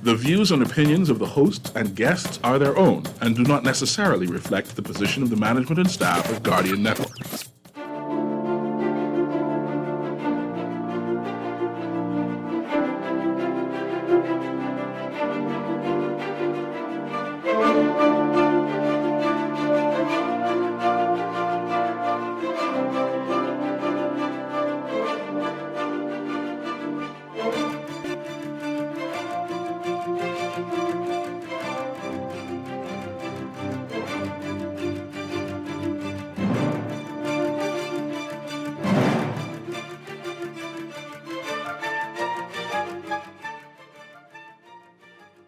The views and opinions of the hosts and guests are their own and do not necessarily reflect the position of the management and staff of Guardian Network.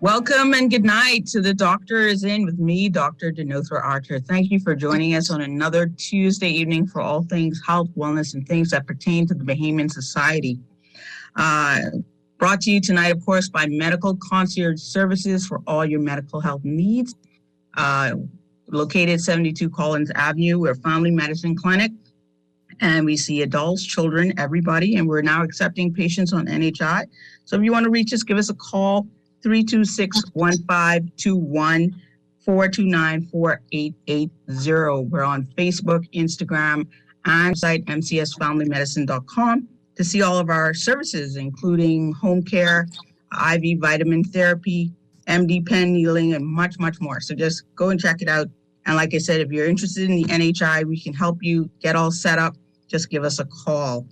Welcome and good night to The Doctor is In with me, Dr. Denothra Archer. Thank you for joining us on another Tuesday evening for all things health, wellness, and things that pertain to the Bahamian Society. Brought to you tonight, of course, by Medical Concierge Services for all your medical health needs. Located 72 Collins Avenue, we're a family medicine clinic, and we see adults, children, everybody, and we're now accepting patients on NHI. So if you want to reach us, give us a call. 326-1521, 429-4880. We're on Facebook, Instagram, and site mcsfamilymedicine.com to see all of our services, including home care, IV vitamin therapy, MD pen needling, and much, much more. So just go and check it out. And like I said, if you're interested in the NHI, we can help you get all set up. Just give us a call.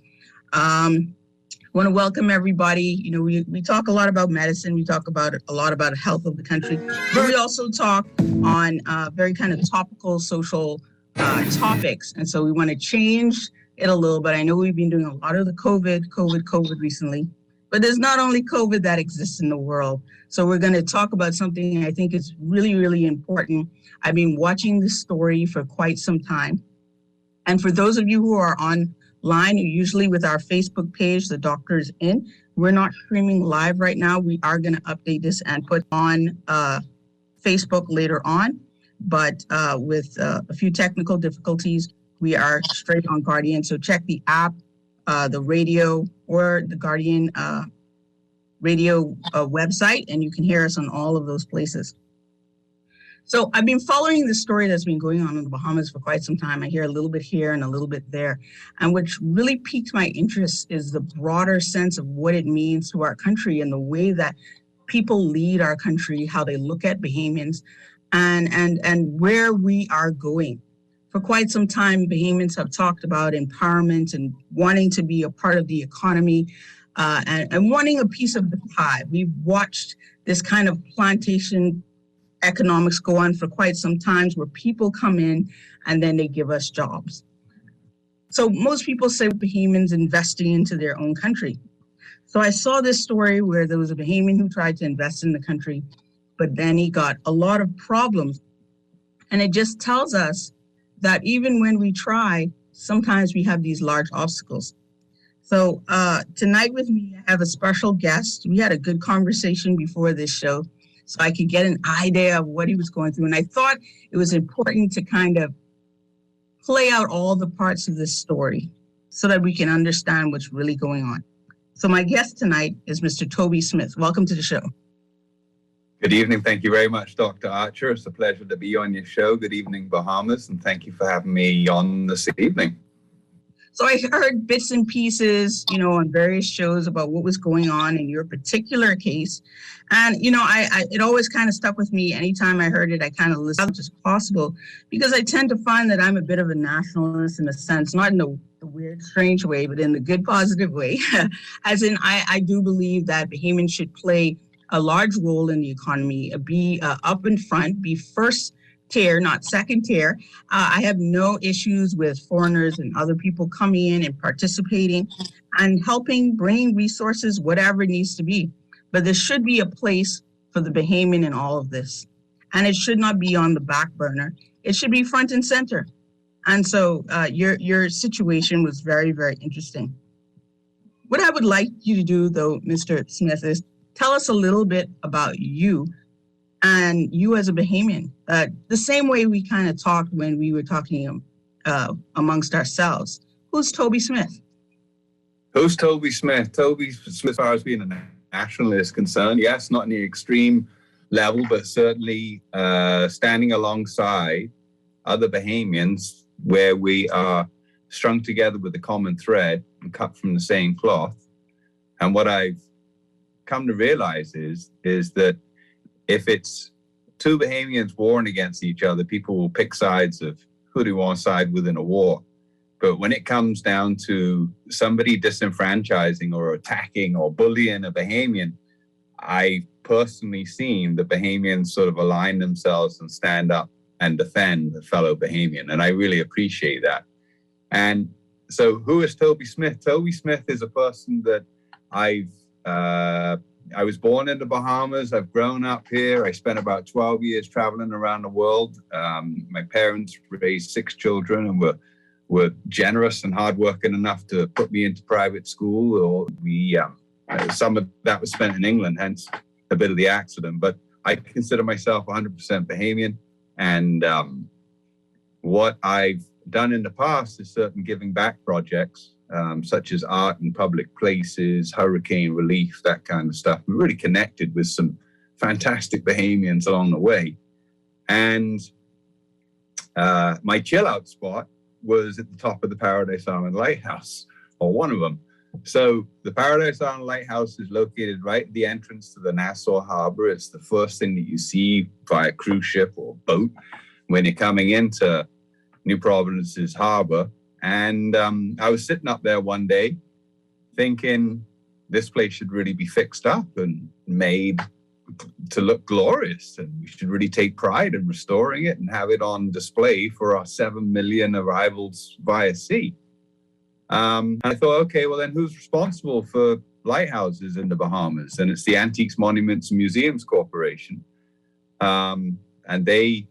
I want to welcome everybody. You know, we talk a lot about medicine. We talk about a lot about health of the country. But we also talk on very kind of topical social topics. And so we want to change it a little bit. I know we've been doing a lot of the COVID recently, but there's not only COVID that exists in the world. So we're going to talk about something I think is really, really important. I've been watching this story for quite some time. And for those of you who are online, usually with our Facebook page, The Doctor is In. We're not streaming live right now. We are going to update this and put on Facebook later on. But with a few technical difficulties, we are straight on Guardian. So check the app, the radio, or the Guardian radio website, and you can hear us on all of those places. So I've been following the story that's been going on in the Bahamas for quite some time. I hear a little bit here and a little bit there. And what really piqued my interest is the broader sense of what it means to our country and the way that people lead our country, how they look at Bahamians, and where we are going. For quite some time, Bahamians have talked about empowerment and wanting to be a part of the economy and wanting a piece of the pie. We've watched this kind of plantation economics go on for quite some time, where people come in and then they give us jobs. So most people say Bahamians investing into their own country. So I saw this story where there was a Bahamian who tried to invest in the country, but then he got a lot of problems. And it just tells us that even when we try, sometimes we have these large obstacles. So tonight with me, I have a special guest. We had a good conversation before this show, so I could get an idea of what he was going through. And I thought it was important to kind of play out all the parts of this story so that we can understand what's really going on. So my guest tonight is Mr. Toby Smith. Welcome to the show. Good evening. Thank you very much, Dr. Archer. It's a pleasure to be on your show. Good evening, Bahamas, and thank you for having me on this evening. So I heard bits and pieces, you know, on various shows about what was going on in your particular case. And, you know, it always kind of stuck with me. Anytime I heard it, I kind of listened as much as possible, because I tend to find that I'm a bit of a nationalist in a sense, not in the weird, strange way, but in the good, positive way. As in, I do believe that Bahamians should play a large role in the economy, be up in front, be first tier, not second tier. I have no issues with foreigners and other people coming in and participating and helping, bringing resources, whatever it needs to be. But there should be a place for the Bahamian in all of this. And it should not be on the back burner. It should be front and center. And so your situation was very, very interesting. What I would like you to do, though, Mr. Smith, is tell us a little bit about you and you as a Bahamian. The same way we kind of talked when we were talking amongst ourselves. Who's Toby Smith? Who's Toby Smith? Toby Smith, as far as being a international is concerned. Yes, not in the extreme level, but certainly standing alongside other Bahamians where we are strung together with a common thread and cut from the same cloth. And what I've come to realize is that if it's two Bahamians warring against each other, people will pick sides of who they want to side with in a war. But when it comes down to somebody disenfranchising or attacking or bullying a Bahamian, I've personally seen the Bahamians sort of align themselves and stand up and defend a fellow Bahamian. And I really appreciate that. And so who is Toby Smith? Toby Smith is a person that I was born in the Bahamas. I've grown up here. I spent about 12 years traveling around the world. My parents raised 6 children and were generous and hardworking enough to put me into private school. Or some of that was spent in England, hence a bit of the accident. But I consider myself 100% Bahamian. And what I've done in the past is certain giving back projects, such as art in public places, hurricane relief, that kind of stuff. We really connected with some fantastic Bahamians along the way. And my chill out spot was at the top of the Paradise Island Lighthouse, or one of them. So the Paradise Island Lighthouse is located right at the entrance to the Nassau Harbor. It's the first thing that you see via cruise ship or boat when you're coming into New Providence's harbor. And I was sitting up there one day thinking this place should really be fixed up and made to look glorious. And we should really take pride in restoring it and have it on display for our 7 million arrivals via sea. And I thought, okay, well then who's responsible for lighthouses in the Bahamas? And it's the Antiques, Monuments and Museums Corporation. And they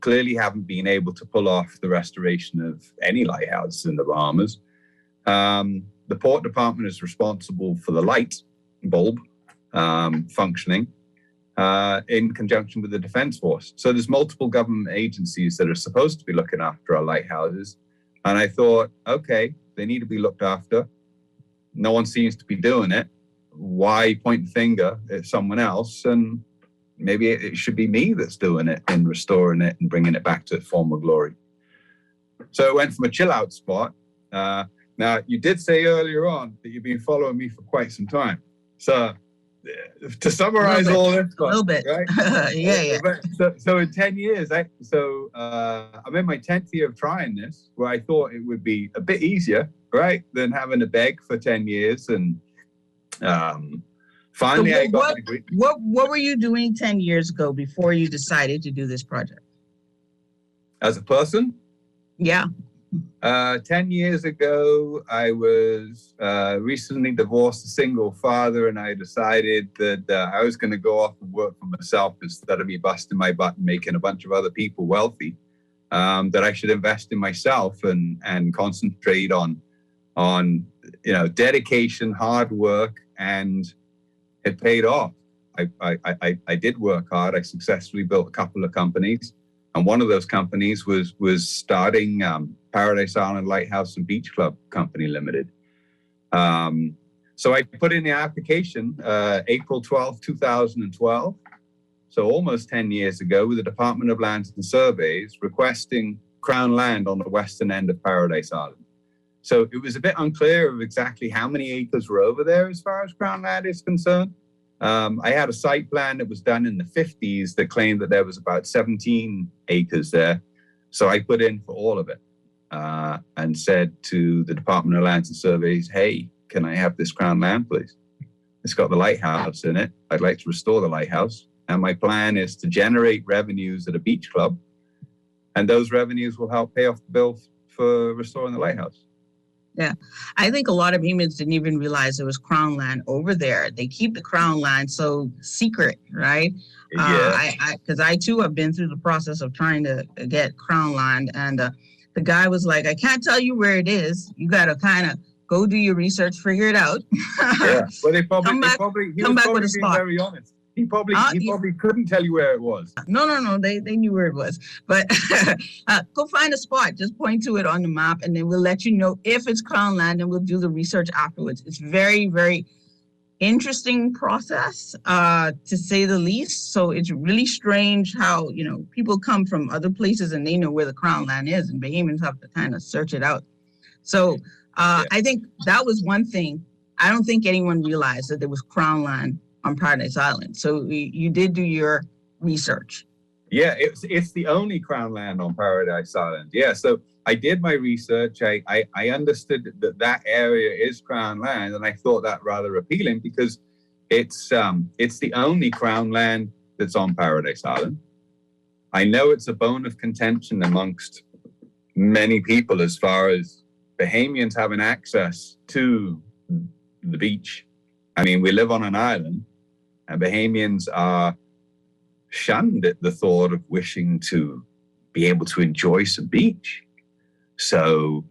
clearly haven't been able to pull off the restoration of any lighthouses in the Bahamas. The Port Department is responsible for the light bulb functioning in conjunction with the Defense Force. So there's multiple government agencies that are supposed to be looking after our lighthouses. And I thought, okay, they need to be looked after. No one seems to be doing it. Why point the finger at someone else? And maybe it should be me that's doing it and restoring it and bringing it back to its former glory. So it went from a chill out spot. Now, you did say earlier on that you've been following me for quite some time. So to summarize all this, a little bit, right? yeah. So in 10 years, I'm in my 10th year of trying this, where I thought it would be a bit easier, right, than having to beg for 10 years. And finally, So I got the degree. what were you doing 10 years ago before you decided to do this project? As a person, Yeah. 10 years ago, I was recently divorced, a single father, and I decided that I was going to go off and work for myself instead of me busting my butt and making a bunch of other people wealthy. That I should invest in myself and concentrate on dedication, hard work, and it paid off. I did work hard. I successfully built a couple of companies. And one of those companies was starting Paradise Island Lighthouse and Beach Club Company Limited. So I put in the application April 12th, 2012. So almost 10 years ago, with the Department of Lands and Surveys requesting Crown land on the western end of Paradise Island. So it was a bit unclear of exactly how many acres were over there as far as Crown land is concerned. I had a site plan that was done in the 50s that claimed that there was about 17 acres there. So I put in for all of it and said to the Department of Lands and Surveys, hey, can I have this Crown land, please? It's got the lighthouse in it. I'd like to restore the lighthouse. And my plan is to generate revenues at a beach club. And those revenues will help pay off the bill for restoring the lighthouse. Yeah, I think a lot of humans didn't even realize there was Crown land over there. They keep the Crown land so secret, right? Yeah. Because I too have been through the process of trying to get Crown land, and the guy was like, "I can't tell you where it is. You got to kind of go do your research, figure it out." Yeah, well, he was come back probably with a being spot. very honest. He probably couldn't tell you where it was. No, they knew where it was. But go find a spot. Just point to it on the map, and then we'll let you know if it's Crown land, and we'll do the research afterwards. It's very, very interesting process, to say the least. So it's really strange how, people come from other places and they know where the Crown Land is, and Bahamians have to kind of search it out. So I think that was one thing. I don't think anyone realized that there was Crown Land on Paradise Island. So you did do your research. Yeah, it's the only Crown Land on Paradise Island. Yeah, so I did my research. I understood that area is Crown Land, and I thought that rather appealing because it's the only Crown Land that's on Paradise Island. I know it's a bone of contention amongst many people as far as Bahamians having access to the beach. I mean, we live on an island, and Bahamians are shunned at the thought of wishing to be able to enjoy some beach. So,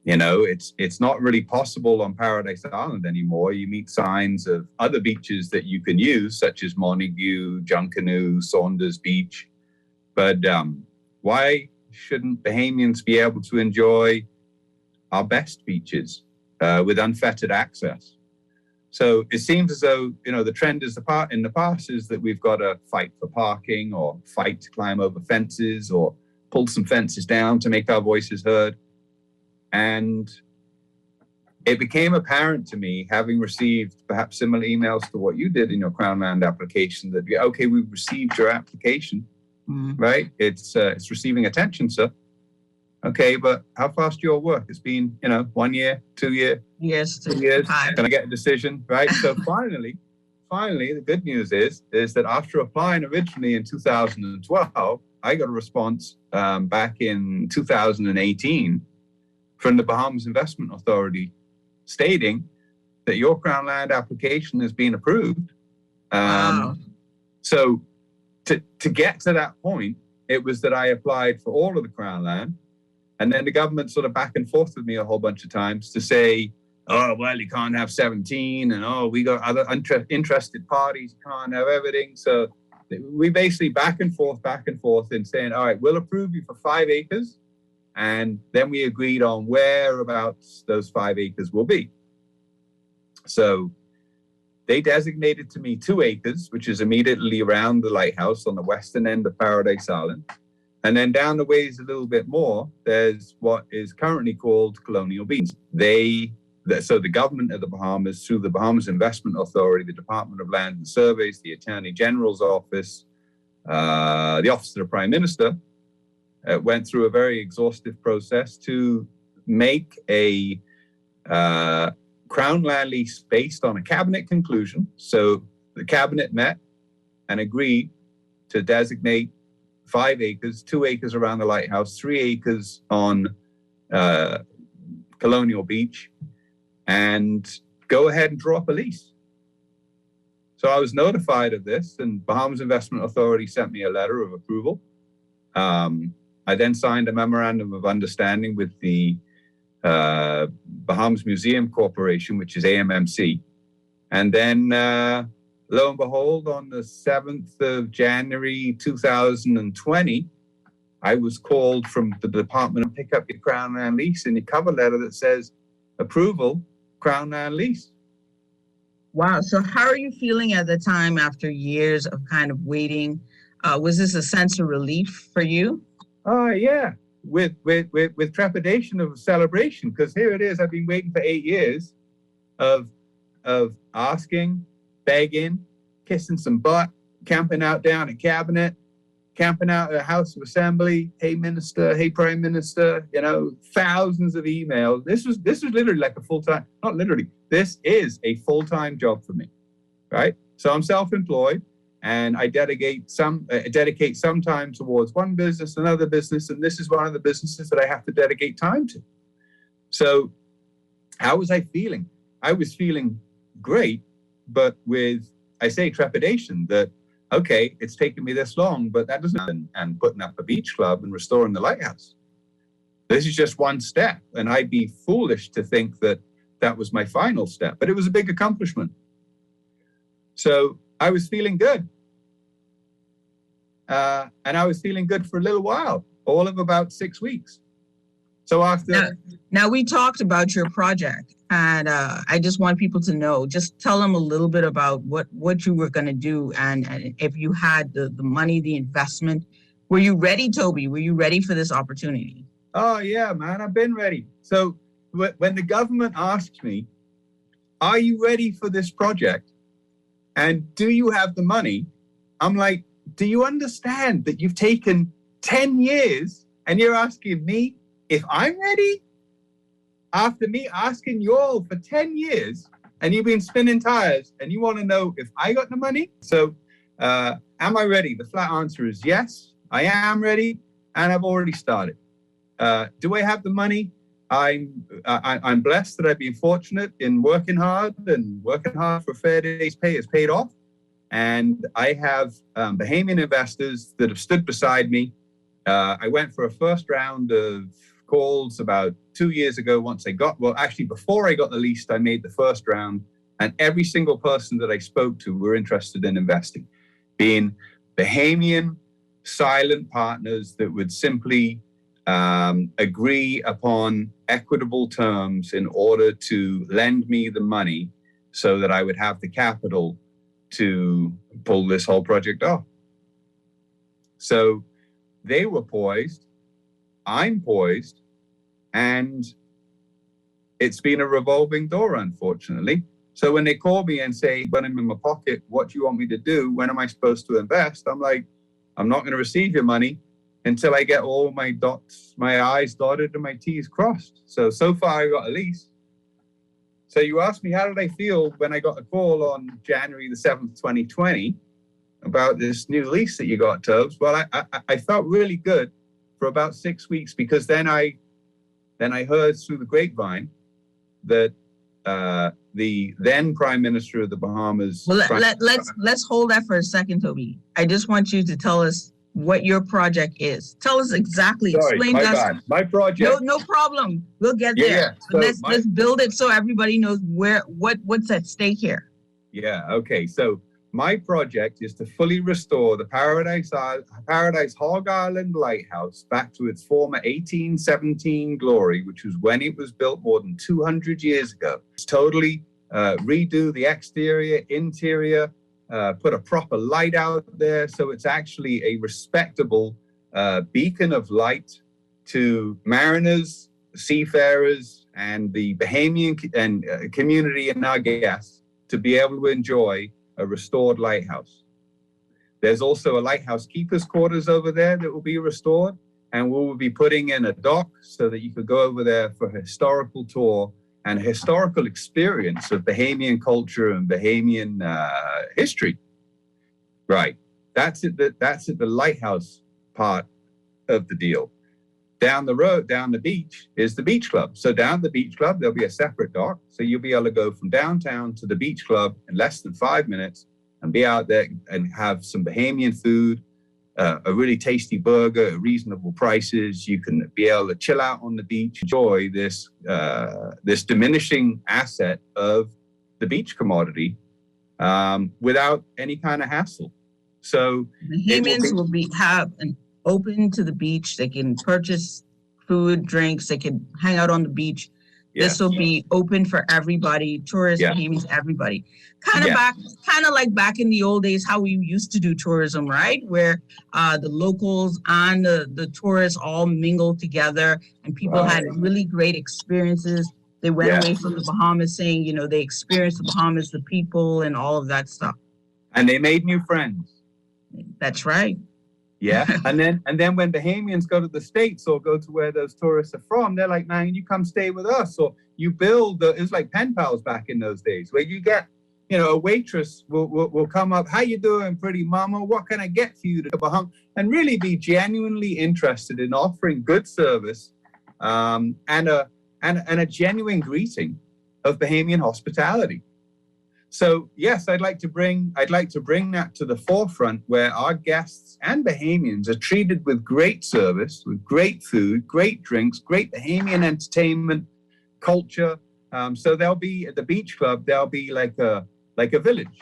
it's not really possible on Paradise Island anymore. You meet signs of other beaches that you can use, such as Montague, Junkanoo, Saunders Beach. But why shouldn't Bahamians be able to enjoy our best beaches with unfettered access? So it seems as though, the trend is in the past is that we've got to fight for parking or fight to climb over fences or pull some fences down to make our voices heard. And it became apparent to me, having received perhaps similar emails to what you did in your Crown Land application, that, okay, we've received your application, right? It's receiving attention, sir. Okay, but how fast your work? It's been, 1 year, 2 years. Yes, 2 years. Can I get a decision? Right. So finally, the good news is that after applying originally in 2012, I got a response back in 2018 from the Bahamas Investment Authority stating that your Crown Land application has been approved. Wow. So to get to that point, it was that I applied for all of the Crown Land. And then the government sort of back and forth with me a whole bunch of times to say, oh, well, you can't have 17. And, we got other interested parties, you can't have everything. So we basically back and forth in saying, all right, we'll approve you for 5 acres. And then we agreed on whereabouts those 5 acres will be. So they designated to me 2 acres, which is immediately around the lighthouse on the western end of Paradise Island. And then down the ways a little bit more, there's what is currently called Colonial Beach. So the government of the Bahamas, through the Bahamas Investment Authority, the Department of Land and Surveys, the Attorney General's Office, the Office of the Prime Minister, went through a very exhaustive process to make a Crown Land lease based on a cabinet conclusion. So the cabinet met and agreed to designate 5 acres, 2 acres around the lighthouse, 3 acres on Colonial Beach, and go ahead and draw up a lease. So I was notified of this, and Bahamas Investment Authority sent me a letter of approval. I then signed a memorandum of understanding with the Bahamas Museum Corporation, which is AMMC. And then lo and behold, on the 7th of January 2020, I was called from the department to pick up your Crown Land lease and your cover letter that says, approval, Crown Land lease. Wow. So how are you feeling at the time after years of kind of waiting? Was this a sense of relief for you? Yeah, with trepidation of celebration, because here it is. I've been waiting for 8 years of asking, begging, kissing some butt, camping out down at Cabinet, camping out at House of Assembly. Hey, Minister. Hey, Prime Minister. Thousands of emails. This was literally like a full-time, not literally. This is a full-time job for me, right? So I'm self-employed, and I dedicate some time towards one business, another business, and this is one of the businesses that I have to dedicate time to. So how was I feeling? I was feeling great, but with, I say, trepidation that, okay, it's taken me this long, but that doesn't, and putting up a beach club and restoring the lighthouse. This is just one step, and I'd be foolish to think that that was my final step, but it was a big accomplishment. So I was feeling good. And I was feeling good for a little while, all of about 6 weeks. So after Now we talked about your project, and I just want people to know. Just tell them a little bit about what you were going to do, and if you had the money, the investment. Were you ready, Toby? Were you ready for this opportunity? Oh yeah, man, I've been ready. So when the government asks me, "Are you ready for this project? And do you have the money?" I'm like, "Do you understand that you've taken 10 years and you're asking me if I'm ready? After me asking you all for 10 years and you've been spinning tires and you want to know if I got the money?" So am I ready? The flat answer is yes, I am ready, and I've already started. Do I have the money? I'm blessed that I've been fortunate in working hard, and working hard for a fair day's pay has paid off. And I have Bahamian investors that have stood beside me. I went for a first round of calls about 2 years ago. Before I got the lease, I made the first round, and every single person that I spoke to were interested in investing, being Bahamian silent partners that would simply agree upon equitable terms in order to lend me the money so that I would have the capital to pull this whole project off. So they were poised, I'm poised, and it's been a revolving door, unfortunately. So when they call me and say, "When I'm in my pocket, what do you want me to do? When am I supposed to invest?" I'm like, "I'm not going to receive your money until I get all my I's dotted and my T's crossed." So far I got a lease. So you asked me, how did I feel when I got a call on January the 7th, 2020 about this new lease that you got, Tobes? Well, I felt really good for about 6 weeks, because then I heard through the grapevine that the then Prime Minister of the Bahamas. Well, let's hold that for a second, Toby. I just want you to tell us what your project is. Tell us exactly. Sorry, explain my to us. bad. My project. No problem. We'll get there. Yeah. So let's build it so everybody knows what's at stake here. Yeah. Okay. So my project is to fully restore the Paradise Hog Island Lighthouse back to its former 1817 glory, which was when it was built more than 200 years ago. It's totally redo the exterior, interior, put a proper light out there, so it's actually a respectable beacon of light to mariners, seafarers, and the Bahamian community and our guests to be able to enjoy a restored lighthouse. There's also a lighthouse keeper's quarters over there that will be restored, and we will be putting in a dock so that you could go over there for a historical tour and a historical experience of Bahamian culture and Bahamian history. Right. That's at the lighthouse part of the deal. Down the road, down the beach, is the beach club. So down the beach club, there'll be a separate dock. So you'll be able to go from downtown to the beach club in less than 5 minutes and be out there and have some Bahamian food, a really tasty burger at reasonable prices. You can be able to chill out on the beach, enjoy this diminishing asset of the beach commodity without any kind of hassle. So Bahamians will have an open to the beach. They can purchase food, drinks. They can hang out on the beach. Yeah. This will be open for everybody, tourists, Bahamians, everybody. Kind of like back in the old days, how we used to do tourism, right? Where the locals and the tourists all mingled together, and people had really great experiences. They went away from the Bahamas saying, they experienced the Bahamas, the people, and all of that stuff. And they made new friends. That's right. Yeah. And then when Bahamians go to the States or go to where those tourists are from, they're like, "Man, you come stay with us." Or you build, it was like pen pals back in those days, where you get, a waitress will come up, "How you doing, pretty mama? What can I get for you to Bahamas?" And really be genuinely interested in offering good service and a genuine greeting of Bahamian hospitality. So yes, I'd like to bring that to the forefront, where our guests and Bahamians are treated with great service, with great food, great drinks, great Bahamian entertainment, culture. So there'll be at the beach club, there'll be like a village.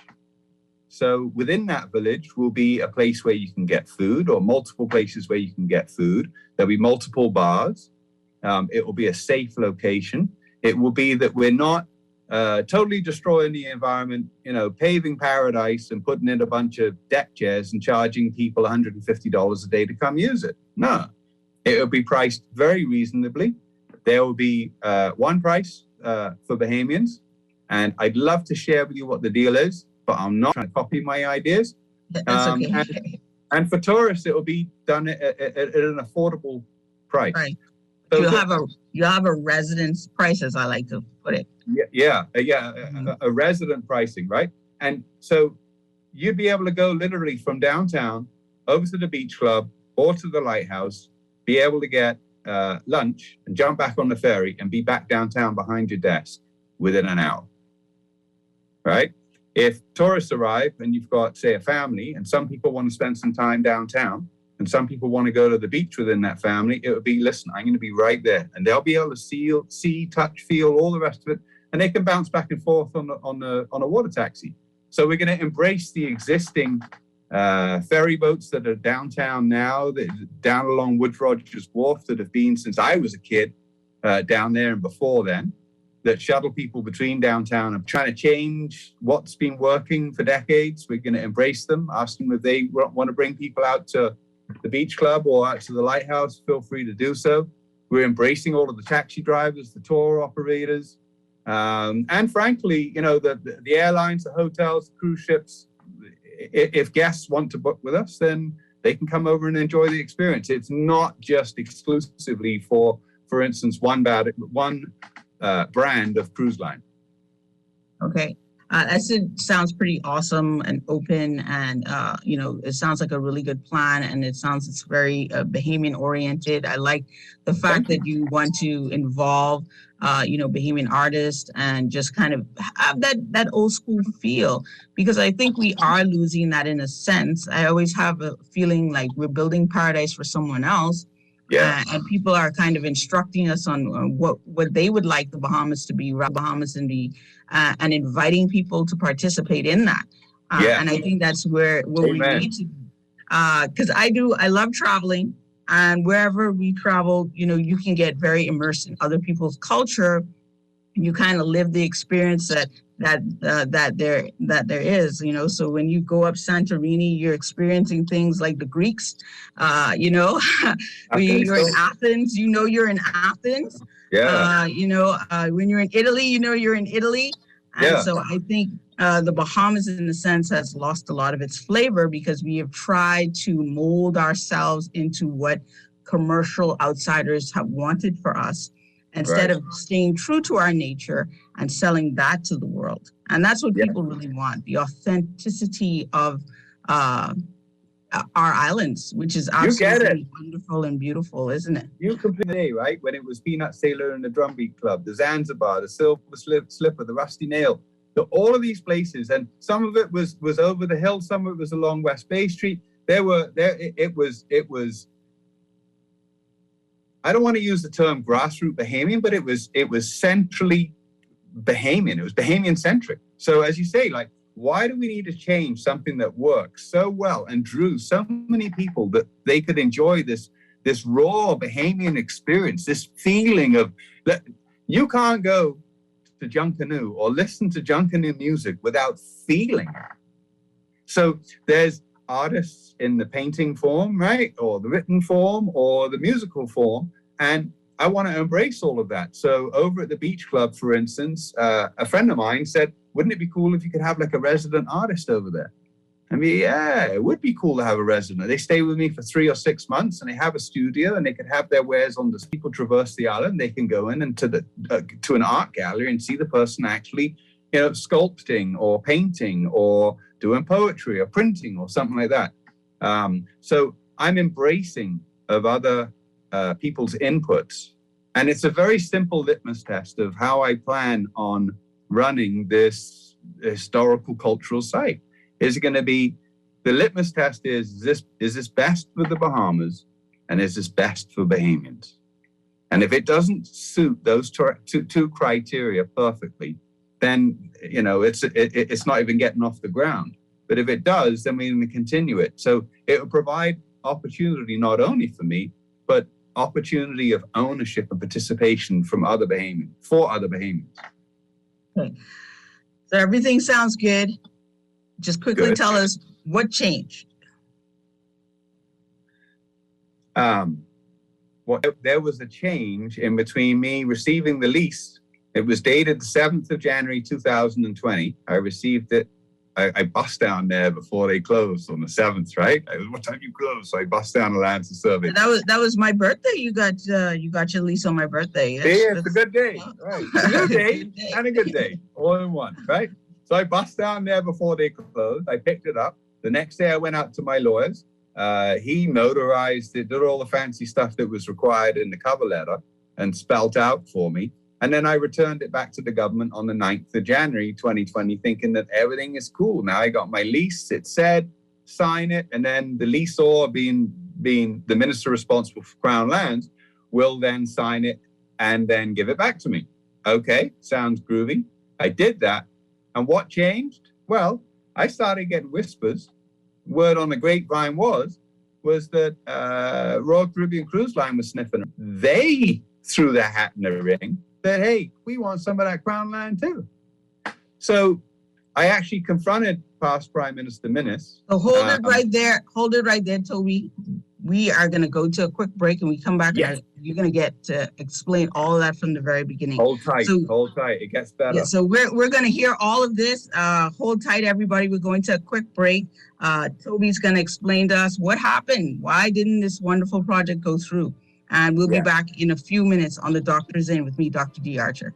So within that village will be a place where you can get food, or multiple places where you can get food. There'll be multiple bars. It will be a safe location. It will be that we're not totally destroying the environment, paving paradise and putting in a bunch of deck chairs and charging people $150 a day to come use it. No, it will be priced very reasonably. There will be one price for Bahamians, and I'd love to share with you what the deal is, but I'm not trying to copy my ideas. That's okay. And for tourists, it will be done at an affordable price. Right. So You have a residence price, as I like to put it. A resident pricing, right? And so you'd be able to go literally from downtown over to the beach club or to the lighthouse, be able to get lunch and jump back on the ferry and be back downtown behind your desk within an hour, right? If tourists arrive and you've got, say, a family, and some people want to spend some time downtown, and some people want to go to the beach within that family, it would be, listen, I'm going to be right there. And they'll be able to see, touch, feel, all the rest of it. And they can bounce back and forth on a water taxi. So we're going to embrace the existing ferry boats that are downtown now, down along Woods Rogers Wharf, that have been since I was a kid down there and before then, that shuttle people between downtown and trying to change what's been working for decades. We're going to embrace them, ask them if they want to bring people out to the beach club or out to the lighthouse. Feel free to do so. We're embracing all of the taxi drivers, the tour operators, and frankly, the airlines, the hotels, the cruise ships. If guests want to book with us, then they can come over and enjoy the experience. It's not just exclusively for instance, one brand of cruise line. Okay. That sounds pretty awesome and open, and it sounds like a really good plan, and it's very Bahamian oriented. I like the fact that you want to involve Bahamian artists and just kind of have that old school feel, because I think we are losing that in a sense. I always have a feeling like we're building paradise for someone else. Yeah. And people are kind of instructing us on what they would like the Bahamas to be, and inviting people to participate in that. And I think that's where we need to, because I love traveling, and wherever we travel, you can get very immersed in other people's culture. You kind of live the experience that there is, so when you go up Santorini, you're experiencing things like the Greeks, when you're in Athens, you're in Athens. When you're in Italy, you're in Italy. And so I think the Bahamas, in a sense, has lost a lot of its flavor because we have tried to mold ourselves into what commercial outsiders have wanted for us, instead of staying true to our nature and selling that to the world. And that's what people really want, the authenticity of our islands, which is absolutely wonderful and beautiful, isn't it? You completely, right? When it was Peanut Sailor and the Drumbeat Club, the Zanzibar, the Silver Slipper, the Rusty Nail, all of these places, and some of it was over the hill, some of it was along West Bay Street. It was I don't want to use the term grassroots Bahamian, but it was centrally Bahamian. It was Bahamian centric. So as you say, like, why do we need to change something that works so well and drew so many people that they could enjoy this raw Bahamian experience, this feeling of that you can't go to Junkanoo or listen to Junkanoo music without feeling it. So there's artists in the painting form, right? Or the written form or the musical form. And I want to embrace all of that. So over at the Beach Club, for instance, a friend of mine said, wouldn't it be cool if you could have like a resident artist over there? I mean, yeah, it would be cool to have a resident. They stay with me for 3 or 6 months and they have a studio and they can have their wares on the people traverse the island. They can go in and to an art gallery and see the person actually, sculpting or painting or doing poetry or printing or something like that. So I'm embracing of other people's inputs. And it's a very simple litmus test of how I plan on running this historical cultural site. Is it going to be, the litmus test is this best for the Bahamas and is this best for Bahamians? And if it doesn't suit those two criteria perfectly, then, it's not even getting off the ground. But if it does, then we're going to continue it. So it will provide opportunity not only for me, but opportunity of ownership and participation from other Bahamians, for other Bahamians. Okay. So everything sounds good. Just quickly Good. tell us what changed. There was a change in between me receiving the lease. It was dated the 7th of January, 2020. I received it. I bust down there before they closed on the 7th, right? What time you close? So I bust down the Lands and Survey. That was my birthday. You got your lease on my birthday. Yeah, it's a good day, right? It's a good day and a good day, all in one, right? So I bust down there before they closed. I picked it up. The next day I went out to my lawyers. He notarized it, did all the fancy stuff that was required in the cover letter and spelt out for me. And then I returned it back to the government on the 9th of January, 2020, thinking that everything is cool. Now I got my lease. It said, sign it. And then the leaseor, being the minister responsible for Crown Lands, will then sign it and then give it back to me. Okay, sounds groovy. I did that. And what changed? Well, I started getting whispers. Word on the grapevine was that Royal Caribbean Cruise Line was sniffing them. They threw their hat in the ring. Said, hey, we want some of that Crown Land too. So I actually confronted past Prime Minister Minnis. So hold it right there. Hold it right there, Toby. We are going to go to a quick break and we come back. Yes. And you're going to get to explain all of that from the very beginning. Hold tight. It gets better. Yeah, so we're going to hear all of this. Hold tight, everybody. We're going to a quick break. Toby's going to explain to us what happened. Why didn't this wonderful project go through? And we'll be back in a few minutes on The Doctor's In with me, Dr. D. Archer.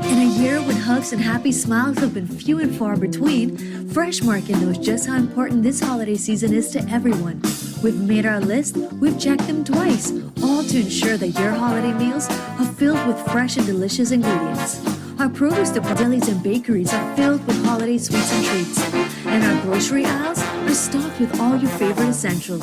In a year when hugs and happy smiles have been few and far between, Fresh Market knows just how important this holiday season is to everyone. We've made our list, we've checked them twice, all to ensure that your holiday meals are filled with fresh and delicious ingredients. Our produce delis and bakeries are filled with holiday sweets and treats. And our grocery aisles are stocked with all your favorite essentials.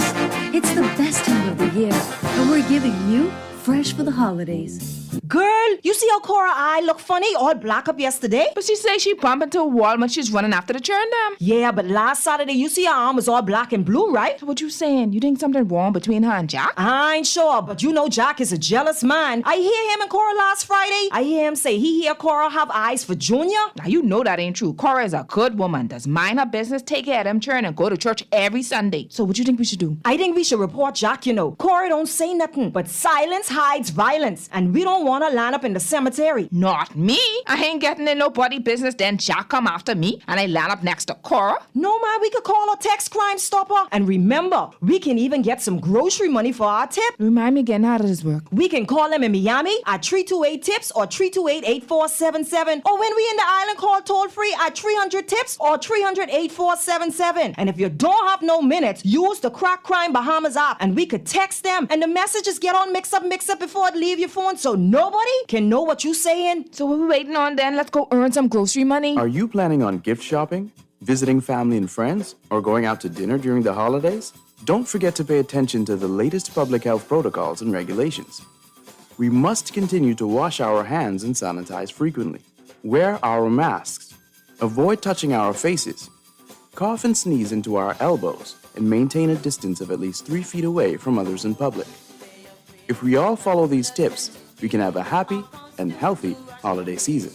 It's the best time of the year, and we're giving you fresh for the holidays. Girl, you see how Cora eye look funny, all black up yesterday? But she say she bumped into a wall when she's running after the churn dam. Yeah, but last Saturday you see her arm was all black and blue, right? So what you saying? You think something wrong between her and Jack? I ain't sure, but you know Jack is a jealous man. I hear him and Cora last Friday. I hear him say he hear Cora have eyes for Junior. Now you know that ain't true. Cora is a good woman, does mind her business, take care of them churn, and go to church every Sunday. So what you think we should do? I think we should report Jack, you know. Cora don't say nothing, but silence hides violence, and we don't want to line up in the cemetery. Not me. I ain't getting in nobody business. Then Jack come after me and I land up next to Cora. No, man, we could call a text Crime Stopper. And remember, we can even get some grocery money for our tip. Remind me again, how does this work? We can call them in Miami at 328-TIPS or 328-8477. Or when we in the island, call toll-free at 300-TIPS or 300-8477. And if you don't have no minutes, use the Crack Crime Bahamas app and we could text them and the messages get all mixed up before it leave your phone so nobody can know what you saying. So what we waiting on then? Let's go earn some grocery money. Are you planning on gift shopping, visiting family and friends, or going out to dinner during the holidays? Don't forget to pay attention to the latest public health protocols and regulations. We must continue to wash our hands and sanitize frequently. Wear our masks. Avoid touching our faces. Cough and sneeze into our elbows and maintain a distance of at least 3 feet away from others in public. If we all follow these tips, we can have a happy and healthy holiday season.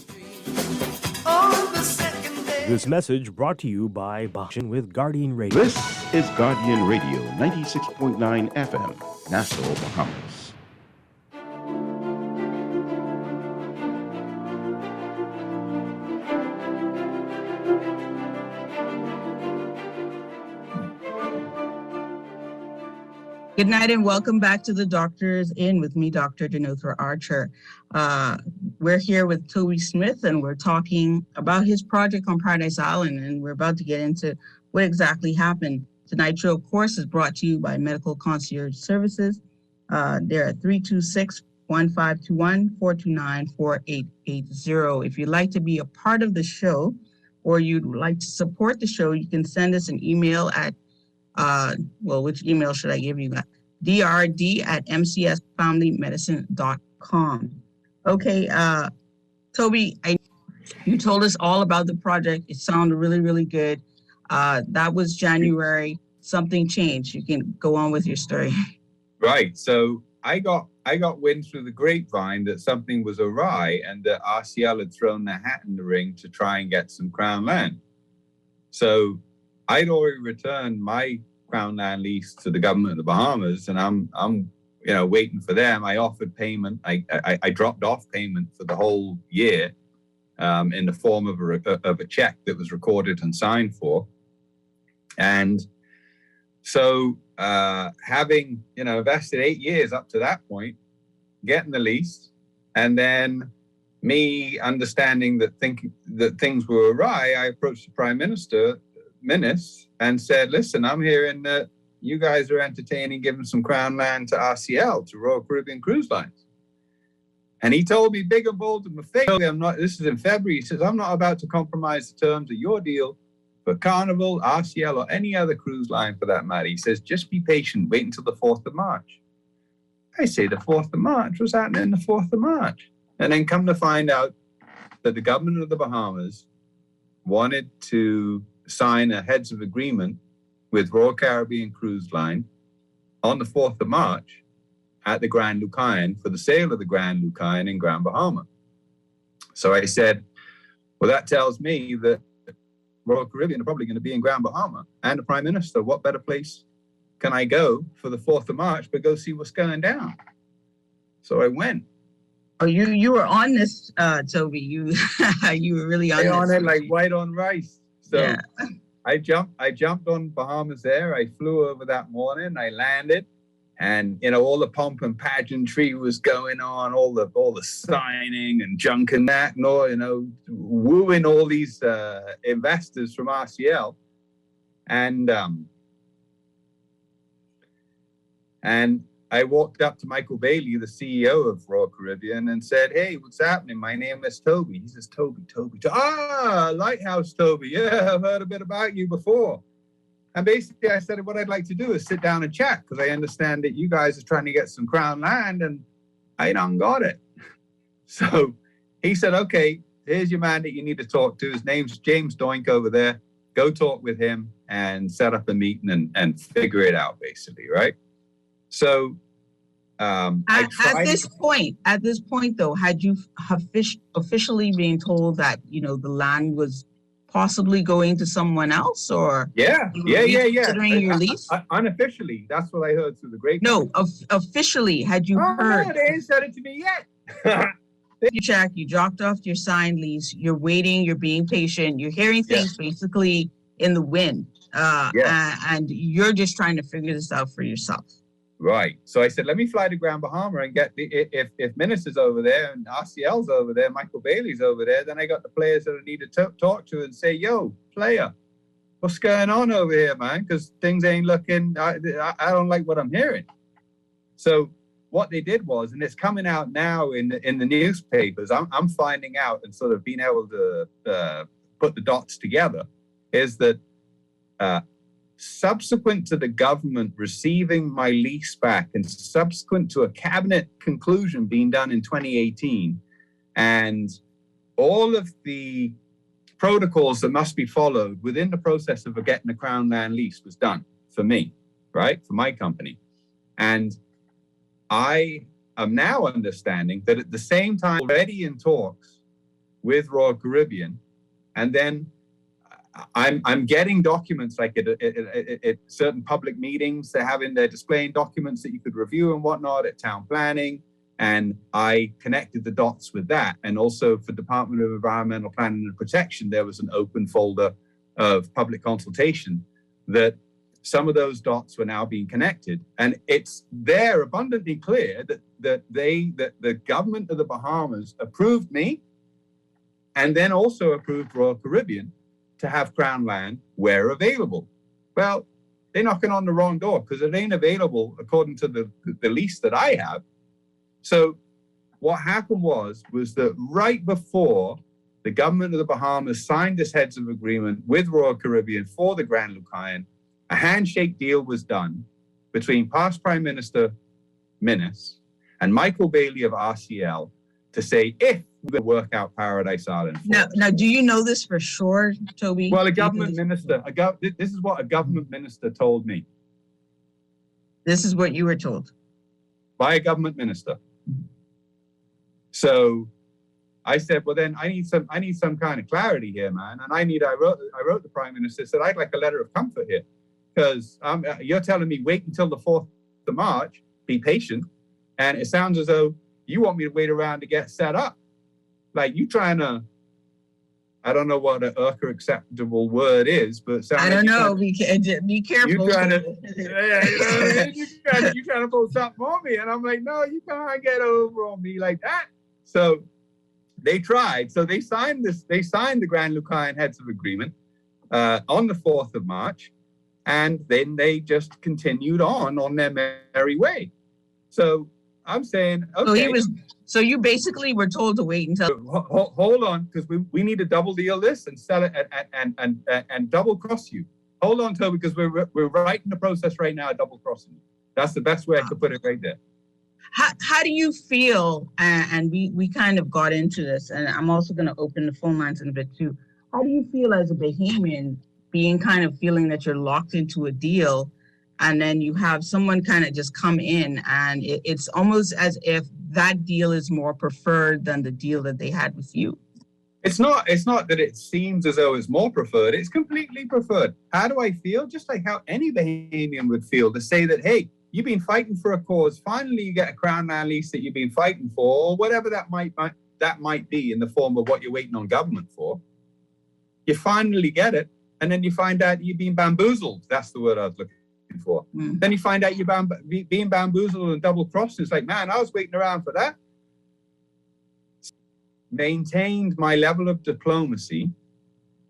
This message brought to you by Bahamian with Guardian Radio. This is Guardian Radio, 96.9 FM, Nassau, Bahamas. Good night and welcome back to The Doctor's In with me, Dr. Denothra Archer. We're here with Toby Smith and we're talking about his project on Paradise Island, and we're about to get into what exactly happened. Tonight's show, of course, is brought to you by Medical Concierge Services. They're at 326-1521-429-4880. If you'd like to be a part of the show or you'd like to support the show, you can send us an email at which email should I give you? drd@mcsfamilymedicine.com. Okay, Toby, you told us all about the project. It sounded really, really good. That was January. Something changed. You can go on with your story. Right. So I got wind through the grapevine that something was awry and that RCL had thrown their hat in the ring to try and get some Crown land. So I'd already returned my Crown land lease to the government of the Bahamas, and I'm waiting for them. I offered payment. I dropped off payment for the whole year in the form of a check that was recorded and signed for. And so having invested 8 years up to that point, getting the lease, and then me understanding that things were awry, I approached the Prime Minister, Minis, and said, listen, I'm hearing that you guys are entertaining giving some Crown land to RCL, to Royal Caribbean Cruise Lines. And he told me big and bold in my face, this is in February, he says, I'm not about to compromise the terms of your deal for Carnival, RCL, or any other cruise line for that matter. He says, just be patient, wait until the 4th of March. I say, the 4th of March? What's happening the 4th of March? And then come to find out that the government of the Bahamas wanted to sign a heads of agreement with Royal Caribbean Cruise Line on the 4th of March at the Grand Lucayan for the sale of the Grand Lucayan in Grand Bahama. So I said, well, that tells me that Royal Caribbean are probably going to be in Grand Bahama, and the Prime Minister, what better place can I go for the 4th of March but go see what's going down? So I went. Oh, you were on this, Toby. You were really on this. On it like white on rice. So yeah. I jumped on Bahamas Air. I flew over that morning. I landed, and all the pomp and pageantry was going on, all the signing and junk and that, wooing all these investors from RCL, and I walked up to Michael Bailey, the CEO of Royal Caribbean, and said, hey, what's happening? My name is Toby. He says, Toby. Lighthouse Toby. Yeah, I've heard a bit about you before. And basically I said, what I'd like to do is sit down and chat, because I understand that you guys are trying to get some Crown land and I done got it. So he said, okay, here's your man that you need to talk to. His name's James Doink over there. Go talk with him and set up a meeting and figure it out, basically, right? So at this point, though, had you officially been told that the land was possibly going to someone else, or considering your lease? Unofficially, that's what I heard through the grapevine. No, officially, had you heard? No, they ain't said it to me yet. You check, you dropped off your signed lease, you're waiting, you're being patient, you're hearing things basically in the wind, and you're just trying to figure this out for yourself. Right. So I said, let me fly to Grand Bahama and get if Minister's over there and RCL's over there, Michael Bailey's over there, then I got the players that I need to talk to and say, yo, player, what's going on over here, man? Because things ain't looking, I don't like what I'm hearing. So what they did was, and it's coming out now in the newspapers, I'm finding out and sort of being able to put the dots together, is that subsequent to the government receiving my lease back and subsequent to a cabinet conclusion being done in 2018, and all of the protocols that must be followed within the process of getting a Crown land lease was done for me, right? For my company. And I am now understanding that at the same time, already in talks with Royal Caribbean, and then I'm getting documents like at certain public meetings. They're displaying documents that you could review and whatnot at town planning. And I connected the dots with that. And also for Department of Environmental Planning and Protection, there was an open folder of public consultation that some of those dots were now being connected. And it's there abundantly clear that the government of the Bahamas approved me and then also approved Royal Caribbean to have Crown land where available. Well, they're knocking on the wrong door because it ain't available according to the lease that I have. So what happened was that right before the government of the Bahamas signed this heads of agreement with Royal Caribbean for the Grand Lucayan, a handshake deal was done between past Prime Minister Minis and Michael Bailey of RCL to say if we're going to work out Paradise Island. Now, do you know this for sure, Toby? Well, a government minister, this is what a government minister told me This is what you were told. by a government minister. So I said, well, then I need some kind of clarity here, man. And I wrote the Prime Minister, said, I'd like a letter of comfort here, because you're telling me wait until the 4th of March, be patient. And it sounds as though you want me to wait around to get set up. Like you trying to, I don't know what an acceptable word is, but I don't know. Be careful. You're trying to pull something on me. And I'm like, no, you can't get over on me like that. So they tried. So they signed the Grand Lucayan Heads of Agreement on the 4th of March. And then they just continued on their merry way. So I'm saying, okay. So you basically were told to wait until. Hold on, because we need to double deal this and sell it and double cross you. Hold on, Toby, because we're right in the process right now of double crossing you. That's the best way I could put it right there. How do you feel? And we kind of got into this, and I'm also going to open the phone lines in a bit too. How do you feel as a Bahamian feeling that you're locked into a deal, and then you have someone kind of just come in, and it's almost as if that deal is more preferred than the deal that they had with you? It's not that it seems as though it's more preferred. It's completely preferred. How do I feel? Just like how any Bahamian would feel to say that, hey, you've been fighting for a cause. Finally, you get a Crown land lease that you've been fighting for, or whatever that might be in the form of what you're waiting on government for. You finally get it, and then you find out you've been bamboozled. That's the word I was looking for. Then you find out you're being bamboozled and double-crossed. It's like, man, I was waiting around for that. Maintained my level of diplomacy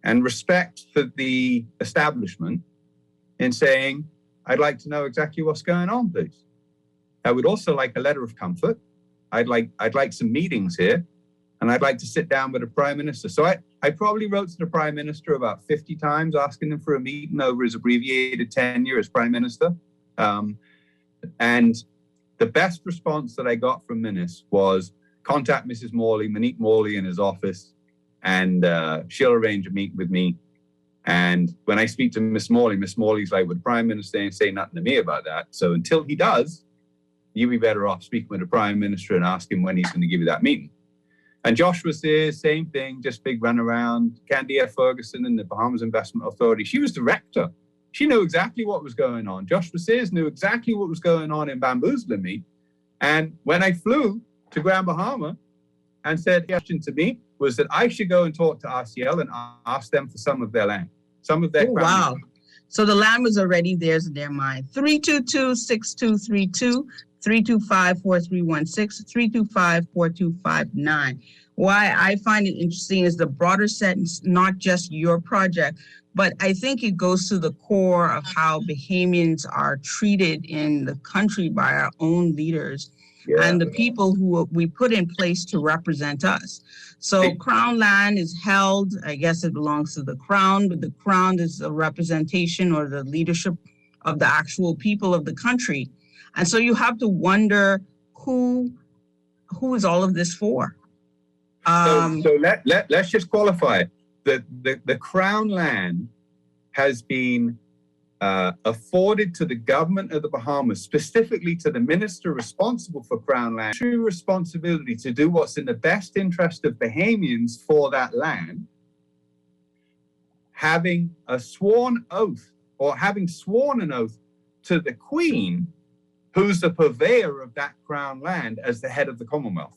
and respect for the establishment in saying, I'd like to know exactly what's going on, please. I would also like a letter of comfort. I'd like some meetings here, and I'd like to sit down with the Prime Minister. So I probably wrote to the Prime Minister about 50 times asking him for a meeting over his abbreviated tenure as Prime Minister. And the best response that I got from Minis was contact Mrs. Morley, Monique Morley in his office, and she'll arrange a meeting with me. And when I speak to Miss Morley's like, well, the Prime Minister ain't say nothing to me about that. So until he does, you'd be better off speaking with the Prime Minister and asking when he's going to give you that meeting. And Josh was there, same thing, just big runaround. Candia Ferguson in the Bahamas Investment Authority, she was director. She knew exactly what was going on. Josh Sears knew exactly what was going on in bamboozling me. And when I flew to Grand Bahama and said, the question to me was that I should go and talk to RCL and ask them for some of their land, some of their crown. Wow. So the land was already theirs in their mind. 322-6232. 325-4316, 325-4259. Why I find it interesting is the broader sentence, not just your project, but I think it goes to the core of how Bahamians are treated in the country by our own leaders and the people who we put in place to represent us. So Crown land is held, I guess it belongs to the Crown, but the Crown is a representation or the leadership of the actual people of the country. And so you have to wonder who is all of this for? So let's just qualify it. The Crown land has been afforded to the government of the Bahamas, specifically to the minister responsible for Crown land, true responsibility to do what's in the best interest of Bahamians for that land, having a sworn oath or having sworn an oath to the Queen, who's the purveyor of that Crown land as the head of the Commonwealth.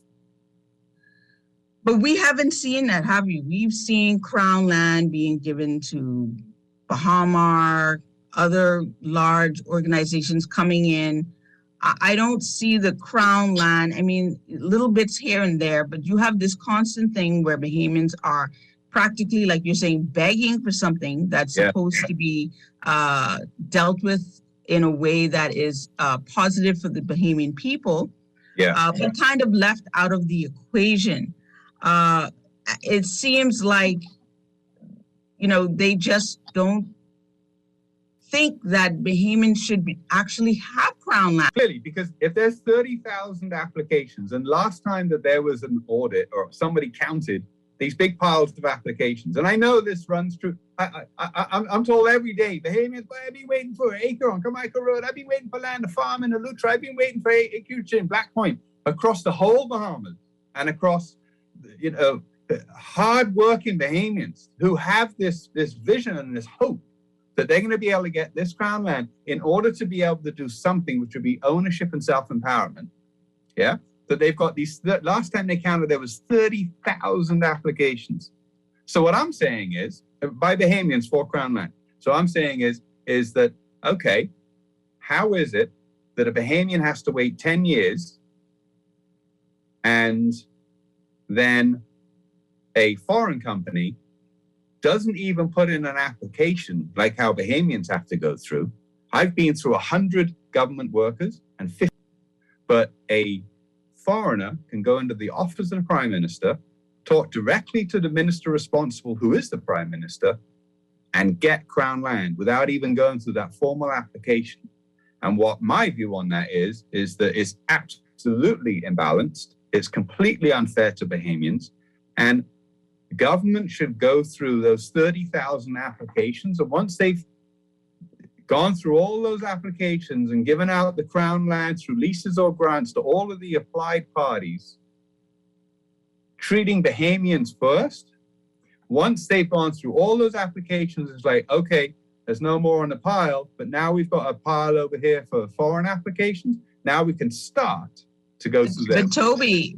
But we haven't seen that, have we? We've seen Crown land being given to Bahamar, other large organizations coming in. I don't see the Crown land, I mean, little bits here and there, but you have this constant thing where Bahamians are practically, like you're saying, begging for something that's supposed to be dealt with in a way that is positive for the Bahamian people, but kind of left out of the equation. It seems like, they just don't think that Bahamians should actually have Crown land. Clearly, because if there's 30,000 applications, and last time that there was an audit or somebody counted these big piles of applications, and I know this runs through, I'm told every day, Bahamians, I've been waiting for an acre on Carmichael Road, I've been waiting for land to farm in Eleuthera, I've been waiting for acreage in Black Point, across the whole Bahamas and across, hard-working Bahamians who have this vision and this hope that they're going to be able to get this Crown land in order to be able to do something which would be ownership and self-empowerment. Yeah, that they've got these. Last time they counted, there was 30,000 applications. So what I'm saying is, by Bahamians for Crown land. So I'm saying is that, okay, how is it that a Bahamian has to wait 10 years and then a foreign company doesn't even put in an application like how Bahamians have to go through? I've been through 100 government workers and 50, but a foreigner can go into the office of the Prime Minister, talk directly to the minister responsible, who is the Prime Minister, and get Crown land without even going through that formal application. And what my view on that is that it's absolutely imbalanced. It's completely unfair to Bahamians. And government should go through those 30,000 applications. And once they've gone through all those applications and given out the Crown land through leases or grants to all of the applied parties, treating Bahamians first. Once they've gone through all those applications, it's like, okay, there's no more on the pile, but now we've got a pile over here for foreign applications. Now we can start to go through that.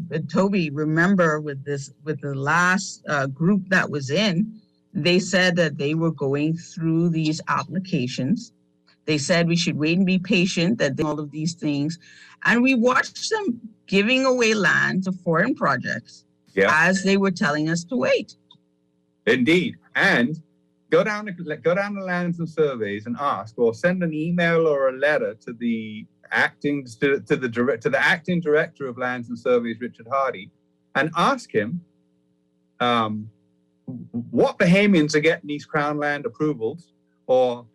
But Toby, remember with the last group that was in, they said that they were going through these applications. They said we should wait and be patient, that all of these things. And we watched them giving away land to foreign projects as they were telling us to wait. Indeed. And go down to Lands and Surveys and ask, or send an email or a letter to the acting director of Lands and Surveys, Richard Hardy, and ask him what Bahamians are getting these Crown land approvals, or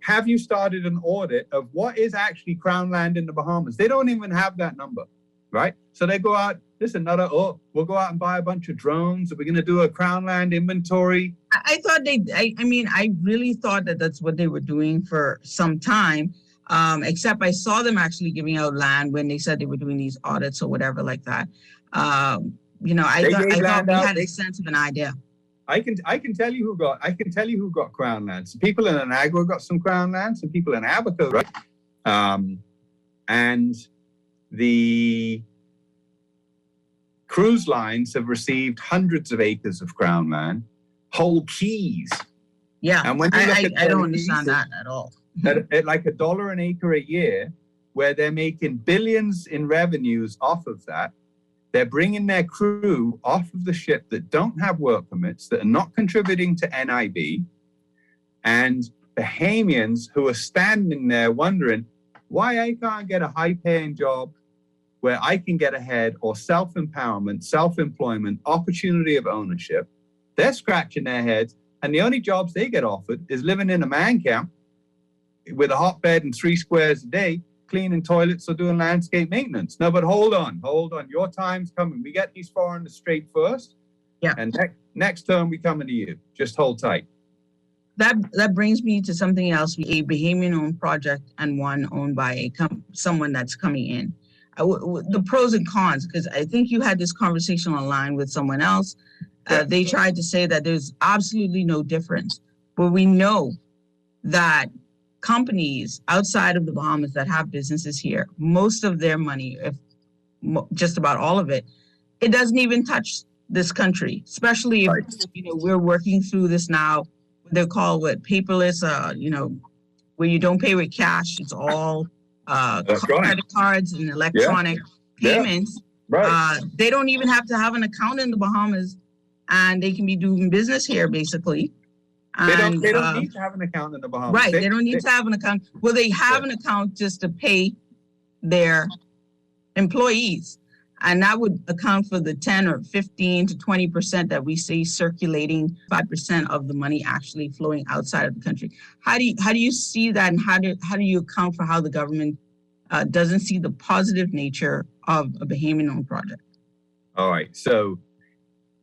have you started an audit of what is actually Crown land in the Bahamas? They don't even have that number, right? So they go out, listen, we'll go out and buy a bunch of drones. We're going to do a Crown land inventory. I thought I really thought that that's what they were doing for some time. Except I saw them actually giving out land when they said they were doing these audits or whatever like that. I thought we had a sense of an idea. I can tell you who got Crown land. Some people in Anagua got some Crown land. Some people in Abaco, right? And the cruise lines have received hundreds of acres of Crown land, whole keys. Yeah, and when I don't understand that at all. At like $1 an acre a year, where they're making billions in revenues off of that. They're bringing their crew off of the ship that don't have work permits, that are not contributing to NIB, and Bahamians who are standing there wondering why I can't get a high-paying job where I can get ahead, or self-empowerment, self-employment, opportunity of ownership. They're scratching their heads, and the only jobs they get offered is living in a man camp with a hot bed and 3 squares a day, cleaning toilets or doing landscape maintenance. No, but hold on. Your time's coming. We get these foreigners straight first. Yeah. And next term, we coming to you. Just hold tight. That brings me to something else. A Bahamian-owned project and one owned by someone that's coming in. The pros and cons, because I think you had this conversation online with someone else. They tried to say that there's absolutely no difference. But we know that companies outside of the Bahamas that have businesses here, most of their money, if just about all of it, it doesn't even touch this country, especially if we're working through this now. They're called paperless, where you don't pay with cash. It's all credit cards and electronic payments. Right. They don't even have to have an account in the Bahamas, and they can be doing business here basically. They don't need to have an account in the Bahamas. Right, they don't need to have an account. Well, they have an account just to pay their employees. And that would account for the 10 or 15 to 20% that we see circulating, 5% of the money actually flowing outside of the country. How do you see that, and how do you account for how the government doesn't see the positive nature of a Bahamian-owned project. All right. So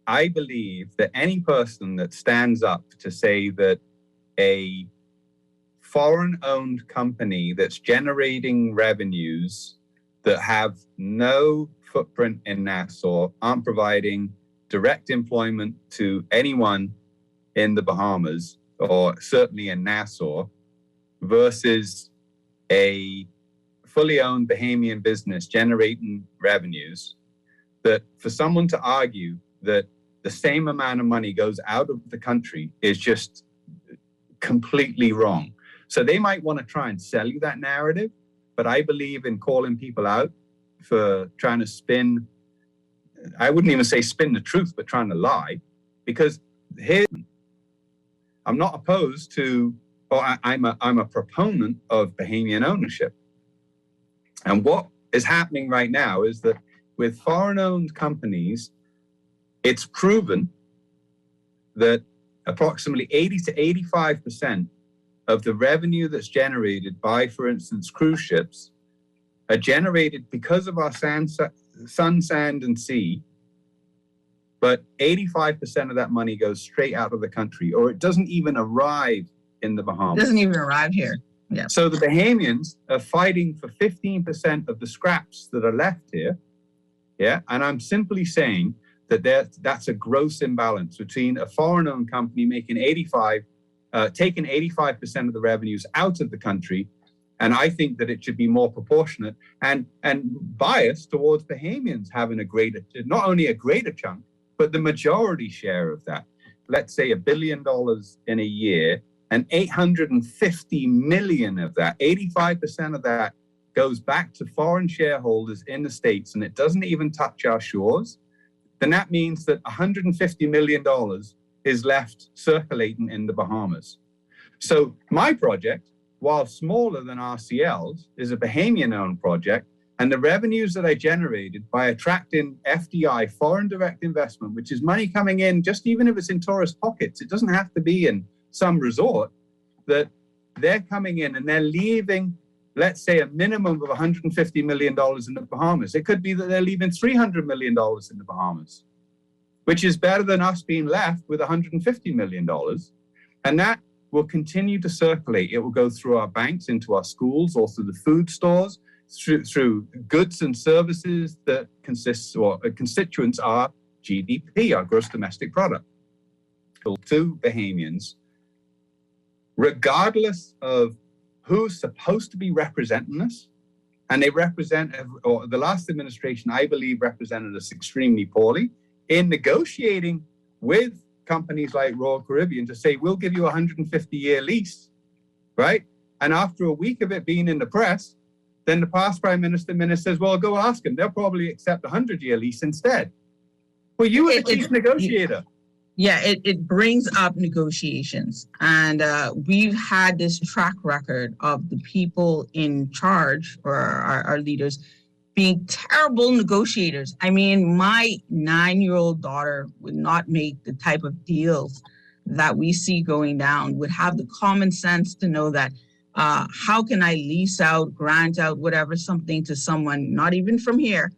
I believe that any person that stands up to say that a foreign-owned company that's generating revenues that have no footprint in Nassau, aren't providing direct employment to anyone in the Bahamas, or certainly in Nassau, versus a fully owned Bahamian business generating revenues, that for someone to argue that the same amount of money goes out of the country is just completely wrong. So they might want to try and sell you that narrative, but I believe in calling people out for trying to spin, I wouldn't even say spin the truth, but trying to lie, because here, I'm not opposed to, or I'm a proponent of Bahamian ownership. And what is happening right now is that with foreign-owned companies, it's proven that approximately 80 to 85% of the revenue that's generated by, for instance, cruise ships are generated because of our sun, sand, and sea. But 85% of that money goes straight out of the country, or it doesn't even arrive in the Bahamas. It doesn't even arrive here. Yeah. So the Bahamians are fighting for 15% of the scraps that are left here. Yeah. And I'm simply saying that that's a gross imbalance between a foreign-owned company making taking 85% of the revenues out of the country. And I think that it should be more proportionate and biased towards Bahamians having not only a greater chunk, but the majority share of that. Let's say $1 billion in a year, and 850 million of that, 85% of that, goes back to foreign shareholders in the States, and it doesn't even touch our shores. Then that means that $150 million is left circulating in the Bahamas. So my project, while smaller than RCL's, is a Bahamian-owned project, and the revenues that I generated by attracting FDI, foreign direct investment, which is money coming in, just even if it's in tourist pockets, it doesn't have to be in some resort, that they're coming in and they're leaving, let's say, a minimum of $150 million in the Bahamas. It could be that they're leaving $300 million in the Bahamas, which is better than us being left with $150 million. And that will continue to circulate. It will go through our banks, into our schools, or through the food stores, through goods and services that constituents are GDP, our gross domestic product. To Bahamians, regardless of who's supposed to be representing us, and they represent, or the last administration, I believe, represented us extremely poorly in negotiating with companies like Royal Caribbean to say, we'll give you a 150-year lease, right? And after a week of it being in the press, then the past Prime Minister says, well, go ask them. They'll probably accept a 100-year lease instead. Well, you were the chief negotiator. Yeah, it brings up negotiations. And we've had this track record of the people in charge, or our leaders, being terrible negotiators. I mean, my 9-year-old daughter would not make the type of deals that we see going down, would have the common sense to know that how can I lease out, grant out, whatever, something to someone, not even from here,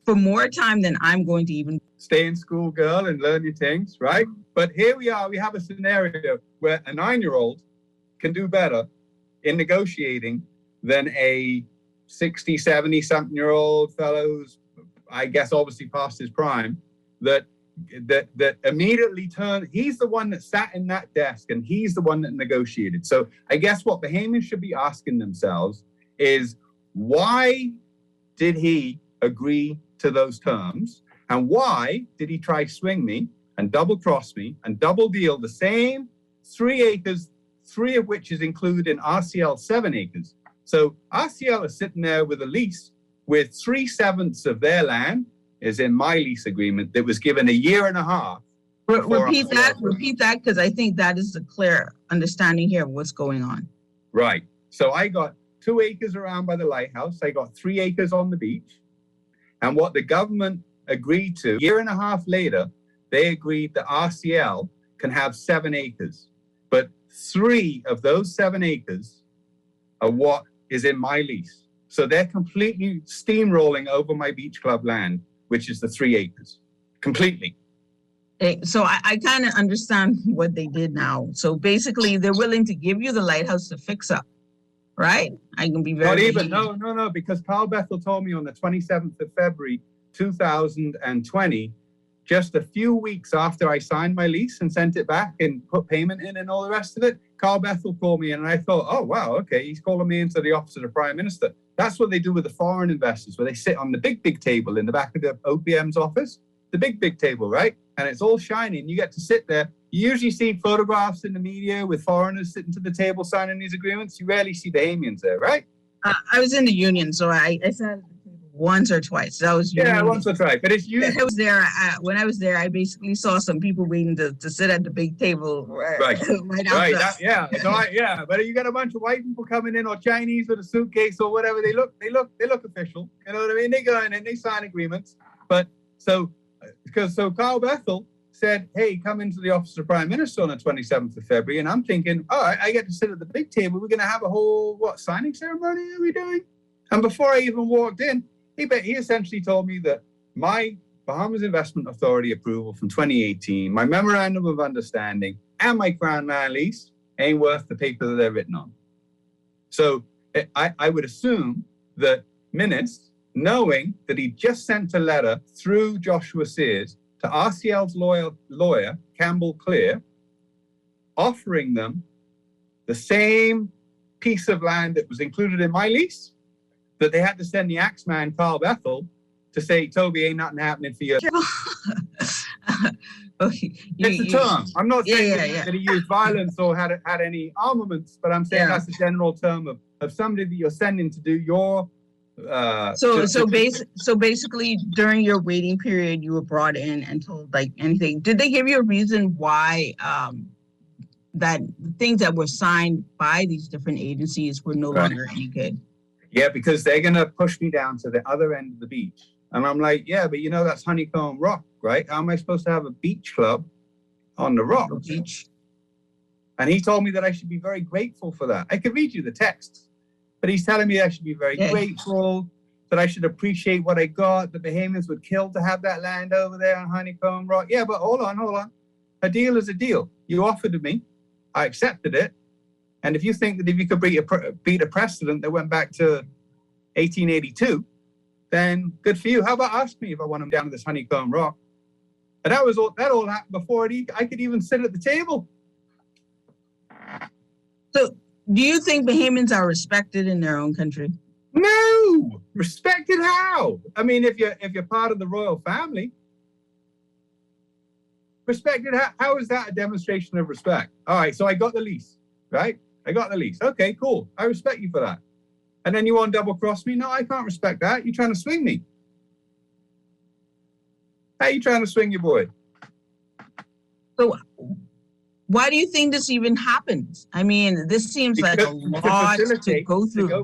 for more time than I'm going to even stay in school, girl, and learn your things, right? But here we are, we have a scenario where a 9-year-old can do better in negotiating than a 60, 70 something year old fellow who's, I guess, obviously past his prime, that immediately turned. He's the one that sat in that desk, and he's the one that negotiated. So I guess what Bahamians should be asking themselves is, why did he agree to those terms? And why did he try swing me and double cross me and double deal the same 3 acres, 3 of which is included in RCL 7 acres? So RCL is sitting there with a lease with 3/7 of their land is in my lease agreement that was given a year and a half. Repeat that, because I think that is a clear understanding here of what's going on. Right. So I got 2 acres around by the lighthouse. I got 3 acres on the beach. And what the government agreed to, a year and a half later, they agreed that RCL can have 7 acres. But 3 of those 7 acres are what is in my lease. So they're completely steamrolling over my beach club land, which is the 3 acres, completely. So I kind of understand what they did now. So basically, they're willing to give you the lighthouse to fix up, right? I can be very... Not even, no, because Carl Bethel told me on the 27th of February, 2020, just a few weeks after I signed my lease and sent it back and put payment in and all the rest of it, Carl Bethel called me and I thought, oh, wow, okay, he's calling me into the office of the Prime Minister. That's what they do with the foreign investors, where they sit on the big table in the back of the OPM's office, the big table, right? And it's all shiny and you get to sit there. You usually see photographs in the media with foreigners sitting to the table signing these agreements. You rarely see Bahamians there, right? I was in the union, so I sat at the table once or twice. That was yeah, once or twice. But it's usually... I was there. When I was there, I basically saw some people waiting to sit at the big table. Right. Yeah. So but you got a bunch of white people coming in, or Chinese with a suitcase or whatever. They look official. You know what I mean? They go in and they sign agreements. But so Carl Bethel said, hey, come into the office of the Prime Minister on the 27th of February. And I'm thinking, all right, I get to sit at the big table. We're going to have a whole, signing ceremony are we doing? And before I even walked in, he essentially told me that my Bahamas Investment Authority approval from 2018, my memorandum of understanding, and my Crown Land lease ain't worth the paper that they're written on. So I would assume that Minutes, knowing that he just sent a letter through Joshua Sears to RCL's lawyer, Campbell Clear, offering them the same piece of land that was included in my lease, that they had to send the Axeman, Carl Bethel, to say, Toby, ain't nothing happening for you. Okay. It's a term. I'm not saying that he used violence or had any armaments, but I'm saying that's a general term of somebody that you're sending to do your... So basically, during your waiting period, you were brought in and told like anything. Did they give you a reason why that things that were signed by these different agencies were no longer any good? Yeah, because they're going to push me down to the other end of the beach. And I'm like, yeah, but that's Honeycomb Rock, right? How am I supposed to have a beach club on the rock? Beach. And he told me that I should be very grateful for that. I could read you the text, but he's telling me I should be very grateful, that I should appreciate what I got. The Bahamians would kill to have that land over there on Honeycomb Rock. Yeah, but hold on. A deal is a deal. You offered it me. I accepted it. And if you think that if you could beat a precedent that went back to 1882, then good for you. How about ask me if I want them down to this Honeycomb Rock? And that all happened before I could even sit at the table. So do you think Bahamians are respected in their own country? No! Respected how? I mean, if you're part of the royal family, respected how is that a demonstration of respect? All right, so I got the lease, right? I got the lease. Okay, cool. I respect you for that. And then you want to double cross me? No, I can't respect that. You're trying to swing me. How are you trying to swing your boy? So why do you think this even happens? I mean, this seems like a lot to go through. To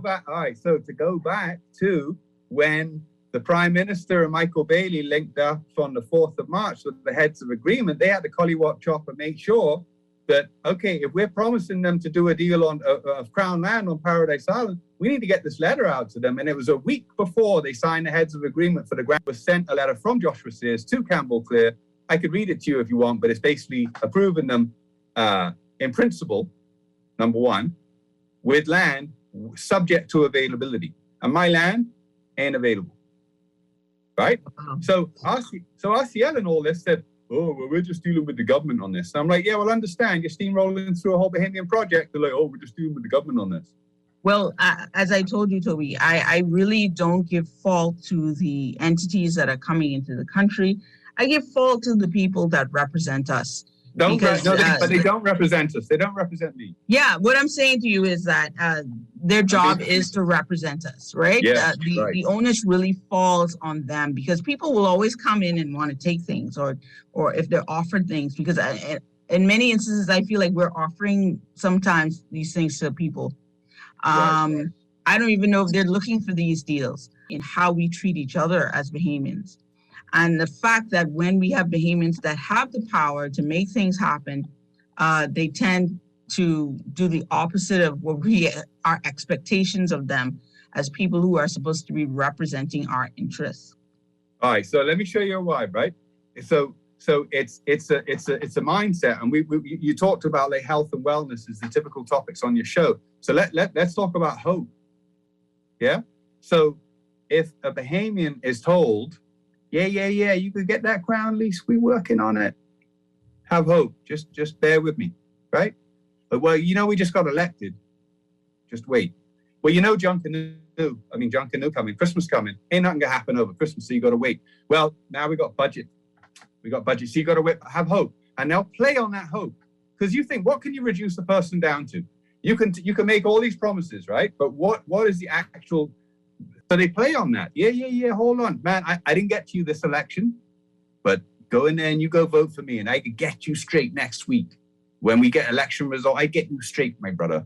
go back to when the Prime Minister and Michael Bailey linked up on the 4th of March with the heads of agreement, they had to collywop chop and make sure that, okay, if we're promising them to do a deal on of Crown land on Paradise Island, we need to get this letter out to them. And it was a week before they signed the heads of agreement for the grant, was sent a letter from Joshua Sears to Campbell Clear. I could read it to you if you want, but it's basically approving them in principle, number one, with land subject to availability. And my land ain't available, right? So RCL and all this said, oh, well, we're just dealing with the government on this. And I'm like, yeah, well, understand, you're steamrolling through a whole Bahamian project. They're like, oh, we're just dealing with the government on this. Well, as I told you, Toby, I really don't give fault to the entities that are coming into the country. I give fault to the people that represent us. But they don't represent us. They don't represent me. Yeah, what I'm saying to you is that their job is to represent us, right? Yeah, the onus really falls on them, because people will always come in and want to take things, or if they're offered things, because in many instances, I feel like we're offering sometimes these things to people. I don't even know if they're looking for these deals in how we treat each other as Bahamians. And the fact that when we have Bahamians that have the power to make things happen, they tend to do the opposite of what our expectations of them. as people who are supposed to be representing our interests. All right, so let me show you why, right? So it's a mindset, and you talked about like health and wellness as the typical topics on your show. So let's talk about hope. Yeah. So if a Bahamian is told, yeah, you could get that crown lease, we're working on it. Have hope. Just bear with me, right? But, well, we just got elected. Just wait. Well, John Canoe coming, Christmas coming. Ain't nothing gonna happen over Christmas, so you gotta wait. Well, now we got budget. So you gotta wait, have hope. And now play on that hope. Because you think, what can you reduce a person down to? You can make all these promises, right? But what is the actual? So they play on that. Yeah, hold on. Man, I didn't get to you this election, but go in there and you go vote for me, and I could get you straight next week. When we get election result, I get you straight, my brother.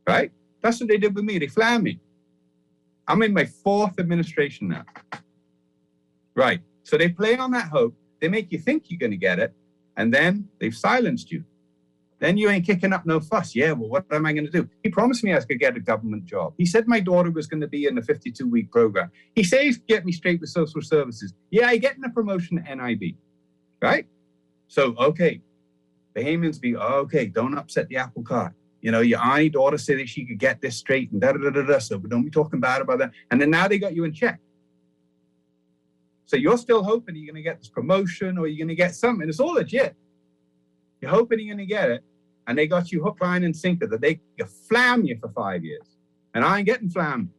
Right? That's what they did with me. They flamed me. I'm in my 4th administration now. Right. So they play on that hope. They make you think you're going to get it, and then they've silenced you. Then you ain't kicking up no fuss. Yeah, well, what am I going to do? He promised me I could get a government job. He said my daughter was going to be in the 52-week program. He says he's get me straight with social services. Yeah, I get a promotion to NIB. Right? So, okay. Bahamians be, okay, don't upset the apple cart. Your auntie daughter said that she could get this straight and da-da-da-da-da, so don't be talking bad about that. And then now they got you in check. So you're still hoping you're going to get this promotion or you're going to get something. It's all legit. You're hoping you're going to get it, and they got you hook, line, and sinker that they can flam you for 5 years. And I ain't getting flammed.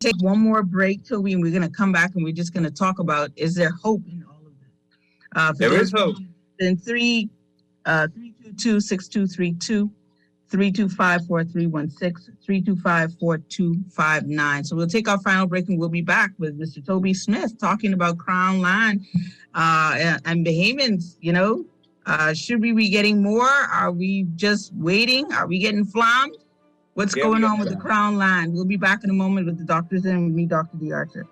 Take one more break, Toby, and we're going to come back and we're just going to talk about, is there hope in all of this? There is hope. In 322-6232, 325-4316, 325-4259. So we'll take our final break and we'll be back with Mr. Toby Smith talking about Crown Line and Bahamians. Should we be getting more? Are we just waiting? Are we getting flammed? What's going on with the Crown Line? We'll be back in a moment with the doctors and with me, Dr. DeArcher.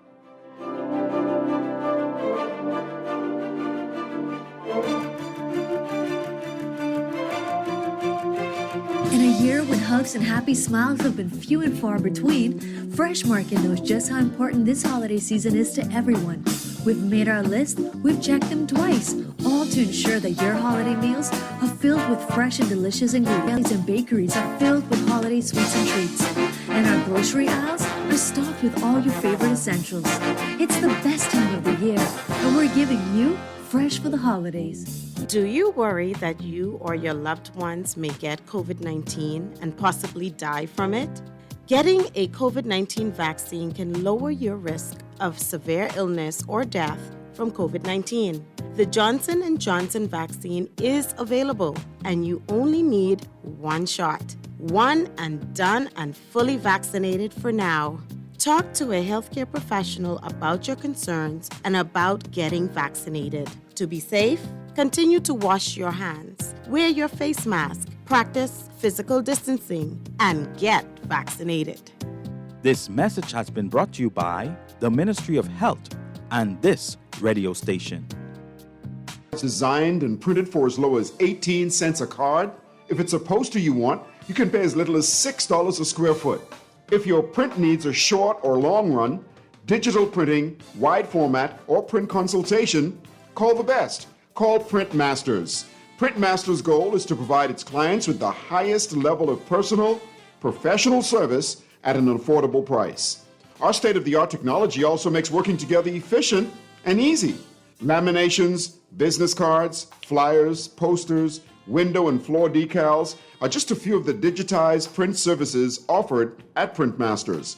In a year when hugs and happy smiles have been few and far between, Fresh Market knows just how important this holiday season is to everyone. We've made our list, we've checked them twice, all to ensure that your holiday meals are filled with fresh and delicious ingredients, and bakeries are filled with holiday sweets and treats. And our grocery aisles are stocked with all your favorite essentials. It's the best time of the year, and we're giving you Fresh for the holidays. Do you worry that you or your loved ones may get COVID-19 and possibly die from it? Getting a COVID-19 vaccine can lower your risk of severe illness or death from COVID-19. The Johnson & Johnson vaccine is available, and you only need one shot. One and done and fully vaccinated for now. Talk to a healthcare professional about your concerns and about getting vaccinated. To be safe, continue to wash your hands, wear your face mask, practice physical distancing, and get vaccinated. This message has been brought to you by the Ministry of Health and this radio station. It's designed and printed for as low as 18 cents a card. If it's a poster you want, you can pay as little as $6 a square foot. If your print needs are short or long run, digital printing, wide format, or print consultation, call the best. Call Print Masters. Print Masters' goal is to provide its clients with the highest level of personal, professional service at an affordable price. Our state-of-the-art technology also makes working together efficient and easy. Laminations, business cards, flyers, posters, window and floor decals are just a few of the digitized print services offered at Print Masters.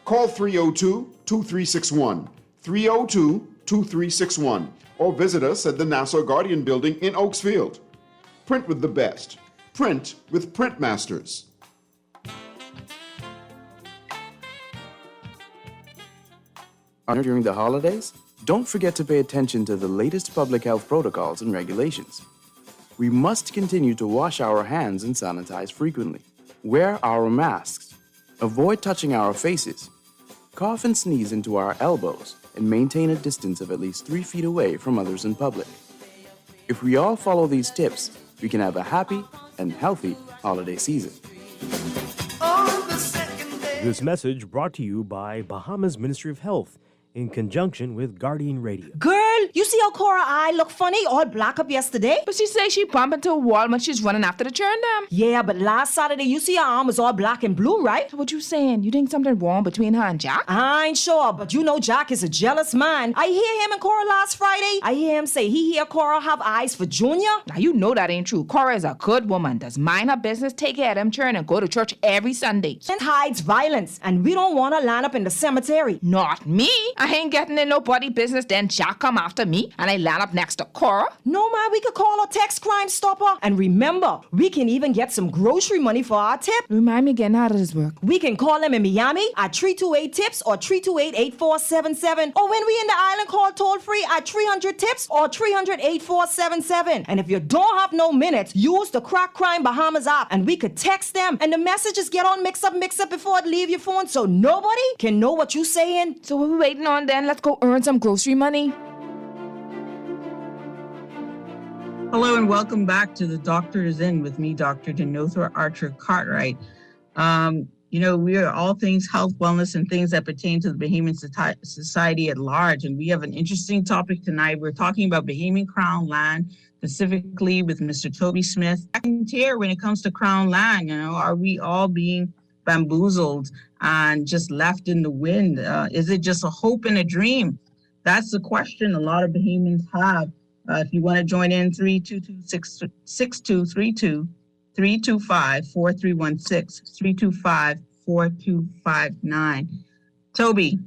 Call 302-2361, 302-2361, or visit us at the Nassau Guardian Building in Oaksfield. Print with the best. Print with Print Masters. During the holidays, don't forget to pay attention to the latest public health protocols and regulations. We must continue to wash our hands and sanitize frequently. Wear our masks. Avoid touching our faces. Cough and sneeze into our elbows and maintain a distance of at least 3 feet away from others in public. If we all follow these tips, we can have a happy and healthy holiday season. On the second day This message brought to you by Bahamas Ministry of Health in conjunction with Guardian Radio. Girl, you see how Cora eye look funny, all black up yesterday? But she say she bump into a wall when she's running after the churn them. Yeah, but last Saturday you see her arm was all black and blue, right? So what you saying? You think something wrong between her and Jack? I ain't sure, but you know Jack is a jealous man. I hear him and Cora last Friday. I hear him say he hear Cora have eyes for Junior. Now you know that ain't true. Cora is a good woman, does mind her business, take care of them churn, and go to church every Sunday. And hides violence, and we don't want to line up in the cemetery. Not me. I ain't getting in nobody business, then Jack come after me, and I land up next to Cora. No, man, we could call a text Crime Stopper. And remember, we can even get some grocery money for our tip. Remind me again, how does this work? We can call them in Miami at 328-TIPS or 328-8477. Or when we in the island, call toll-free at 300-TIPS or 300-8477. And if you don't have no minutes, use the Crack Crime Bahamas app, and we could text them, and the messages get all mixed up before it leave your phone, so nobody can know what you saying. So what we waiting on then? Let's go earn some grocery money. Hello and welcome back to The Doctor is In with me, Dr. Denothra Archer Cartwright. We are all things health, wellness, and things that pertain to the Bahamian society at large. And we have an interesting topic tonight. We're talking about Bahamian Crown land, specifically with Mr. Toby Smith. Here, when it comes to Crown land, are we all being bamboozled and just left in the wind? Is it just a hope and a dream? That's the question a lot of Bahamians have. If you want to join in, 322-6232, 325-4316, 325-4259. Toby.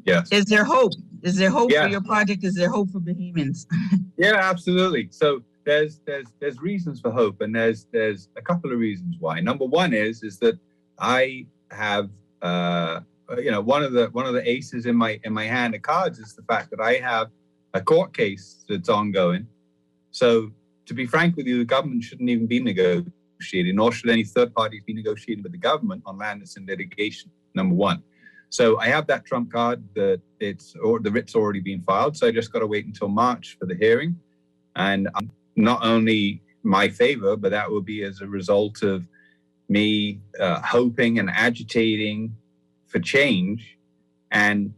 Yes. Is there hope? Is there hope Yeah. for your project? Is there hope for Bahamians? Yeah, absolutely. So there's reasons for hope, and there's a couple of reasons why. Number one is that I have one of the aces in my hand of cards is the fact that I have a court case that's ongoing. So to be frank with you, the government shouldn't even be negotiating, nor should any third parties be negotiating with the government on land that's in litigation, number one. So I have that trump card that the writ's already been filed. So I just got to wait until March for the hearing. And not only my favor, but that will be as a result of me hoping and agitating for change. And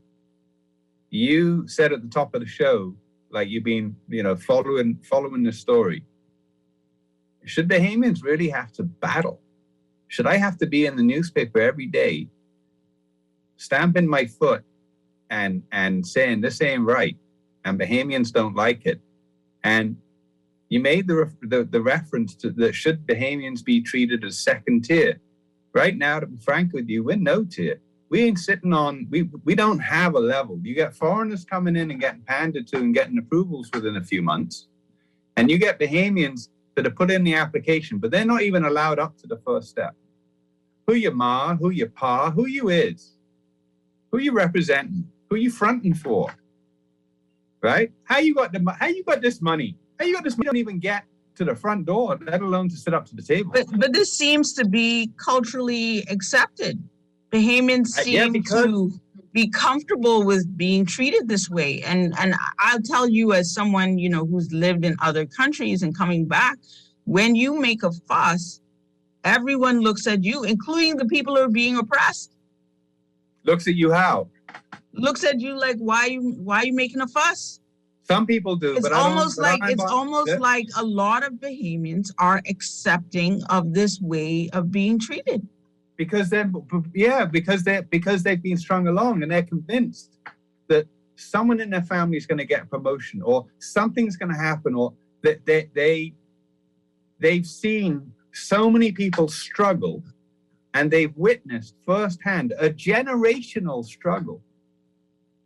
you said at the top of the show, like you've been, following the story. Should Bahamians really have to battle? Should I have to be in the newspaper every day, stamping my foot and saying this ain't right, and Bahamians don't like it? And you made the reference to that should Bahamians be treated as second tier? Right now, to be frank with you, we're no tier. We ain't sitting on, we don't have a level. You get foreigners coming in and getting panded to and getting approvals within a few months. And you get Bahamians that have put in the application, but they're not even allowed up to the first step. Who you ma, who you pa, who you is, who you representing, who you fronting for, right? How you got this money? How you got this money? You don't even get to the front door, let alone to sit up to the table. But this seems to be culturally accepted. Bahamians seem to be comfortable with being treated this way. And I'll tell you, as someone, who's lived in other countries and coming back, when you make a fuss, everyone looks at you, including the people who are being oppressed. Looks at you how? Looks at you like, why are you making a fuss? Some people do, It's almost like a lot of Bahamians are accepting of this way of being treated. Because they've been strung along and they're convinced that someone in their family is going to get a promotion or something's going to happen, or that they've seen so many people struggle and they've witnessed firsthand a generational struggle.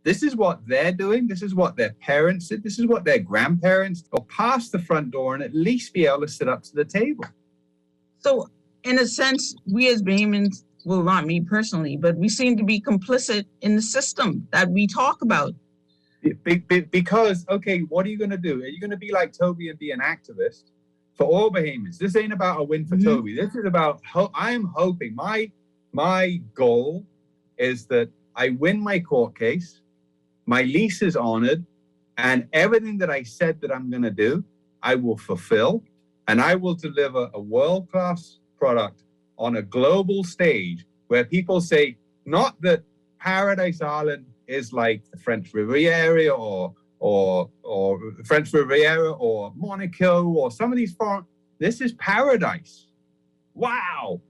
This is what they're doing. This is what their parents did. This is what their grandparents or past the front door and at least be able to sit up to the table. So, in a sense, we as Bahamians, well, not me personally, but we seem to be complicit in the system that we talk about. Because, okay, what are you going to do? Are you going to be like Toby and be an activist for all Bahamians? This ain't about a win for Toby. This is about, I am hoping, my goal is that I win my court case, my lease is honored, and everything that I said that I'm going to do, I will fulfill, and I will deliver a world-class product on a global stage where people say, Not that Paradise Island is like the French Riviera or French Riviera or Monaco or some of these foreign. This is paradise. Wow.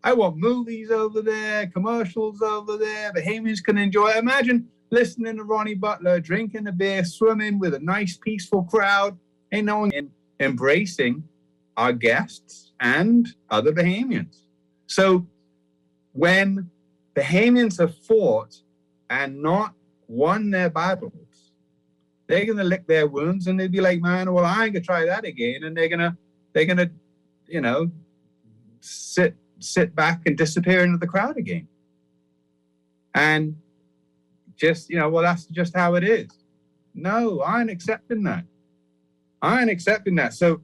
I want movies over there, commercials over there. Bahamians can enjoy it. Imagine listening to Ronnie Butler, drinking a beer, swimming with a nice, peaceful crowd. Ain't no one embracing our guests and other Bahamians. So when Bahamians have fought and not won their battles, they're gonna lick their wounds and they'd be like, man, well, I ain't gonna try that again. And they're gonna, you know, sit back and disappear into the crowd again. And just, you know, well, that's just how it is. No, I ain't accepting that. I ain't accepting that. So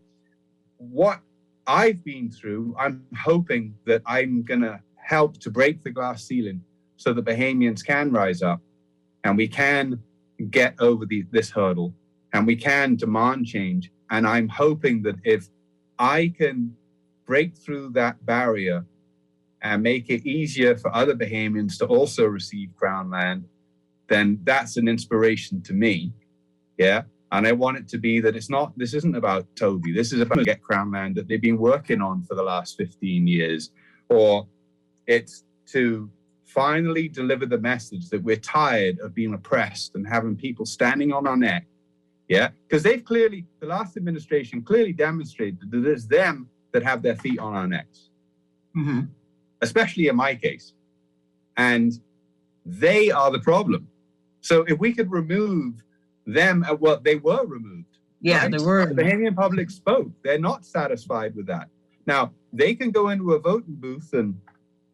what I've been through, I'm hoping that I'm gonna help to break the glass ceiling so that Bahamians can rise up and we can get over this hurdle and we can demand change. And I'm hoping that if I can break through that barrier and make it easier for other Bahamians to also receive Crown land, then that's an inspiration to me. Yeah. And I want it to be that this isn't about Toby. This is about get Crown land that they've been working on for the last 15 years. Or it's to finally deliver the message that we're tired of being oppressed and having people standing on our neck. Yeah. Because the last administration clearly demonstrated that it's them that have their feet on our necks. Mm-hmm. Especially in my case. And they are the problem. So if we could remove them, well, they were removed. Yeah, right? they were. The Bahamian public spoke. They're not satisfied with that. Now, they can go into a voting booth and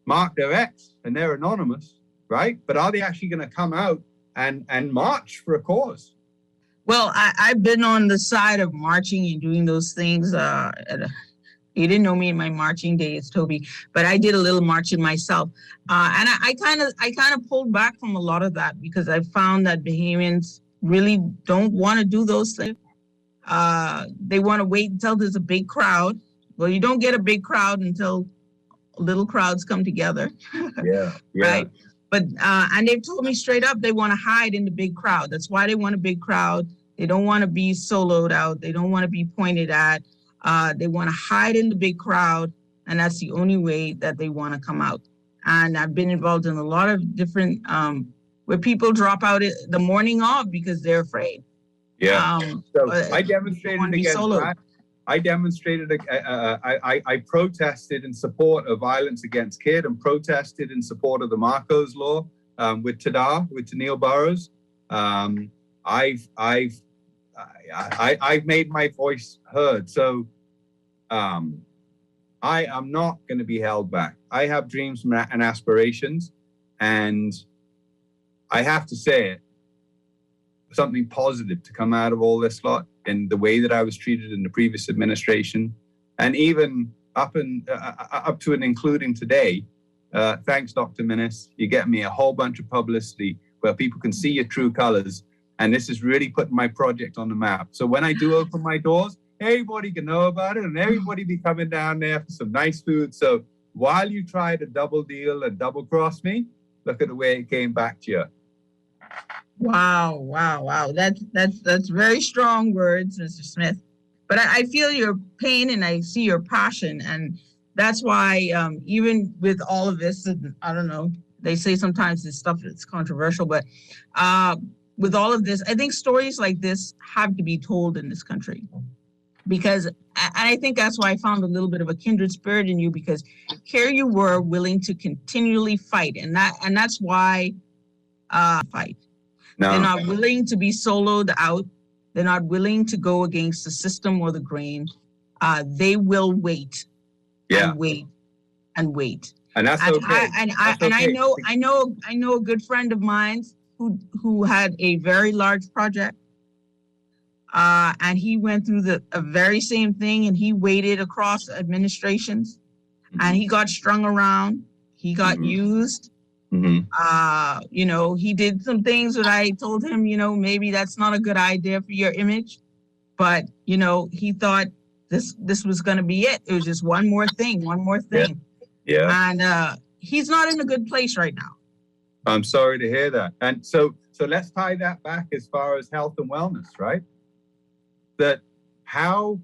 mark their X and they're anonymous, right? But are they actually going to come out and march for a cause? Well, I've been on the side of marching and doing those things. You didn't know me in my marching days, Toby, but I did a little marching myself. And I kind of pulled back from a lot of that because I found that Bahamians really don't want to do those things. They want to wait until there's a big crowd. Well, you don't get a big crowd until little crowds come together. Yeah. Right. But and they've told me straight up they want to hide in the big crowd. That's why they want a big crowd. They don't want to be soloed out. They don't want to be pointed at. They want to hide in the big crowd, and that's the only way that they want to come out. And I've been involved in a lot of different where people drop out the morning of because they're afraid. Yeah. So I demonstrated against that. I demonstrated. I protested in support of violence against kids and protested in support of the Marcos law with Tanil Burrows. I've made my voice heard. So I am not going to be held back. I have dreams and aspirations, and I have to say it, something positive to come out of all this lot in the way that I was treated in the previous administration, and even up to and including today. Thanks, Dr. Minnis. You get me a whole bunch of publicity where people can see your true colors. And this is really putting my project on the map. So when I do open my doors, everybody can know about it and everybody be coming down there for some nice food. So while you try to double deal and double cross me, look at the way it came back to you. Wow. That's very strong words, Mr. Smith. But I feel your pain and I see your passion. And that's why even with all of this, I don't know, they say sometimes this stuff is controversial, but with all of this, I think stories like this have to be told in this country. And I think that's why I found a little bit of a kindred spirit in you, because here you were willing to continually fight. And that's why fight. No. They're not willing to be soloed out. They're not willing to go against the system or the grain. They will wait and wait and wait. And that's okay. I know a good friend of mine who had a very large project. And he went through the very same thing, and he waited across administrations, and he got strung around. He got used. He did some things that I told him, maybe that's not a good idea for your image, but he thought this was going to be it. It was just one more thing. Yeah. And he's not in a good place right now. I'm sorry to hear that. And so let's tie that back as far as health and wellness, right? That how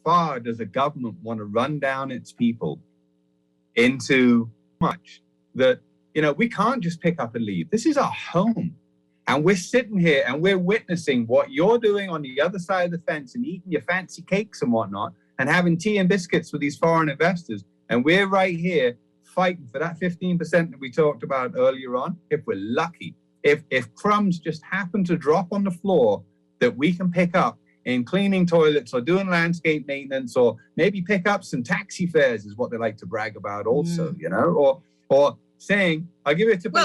far does a government want to run down its people into much that, we can't just pick up and leave. This is our home. And we're sitting here and we're witnessing what you're doing on the other side of the fence and eating your fancy cakes and whatnot and having tea and biscuits with these foreign investors. And we're right here fighting for that 15% that we talked about earlier on. If we're lucky, if crumbs just happen to drop on the floor that we can pick up in cleaning toilets or doing landscape maintenance, or maybe pick up some taxi fares is what they like to brag about also, or saying, I'll give you a tip.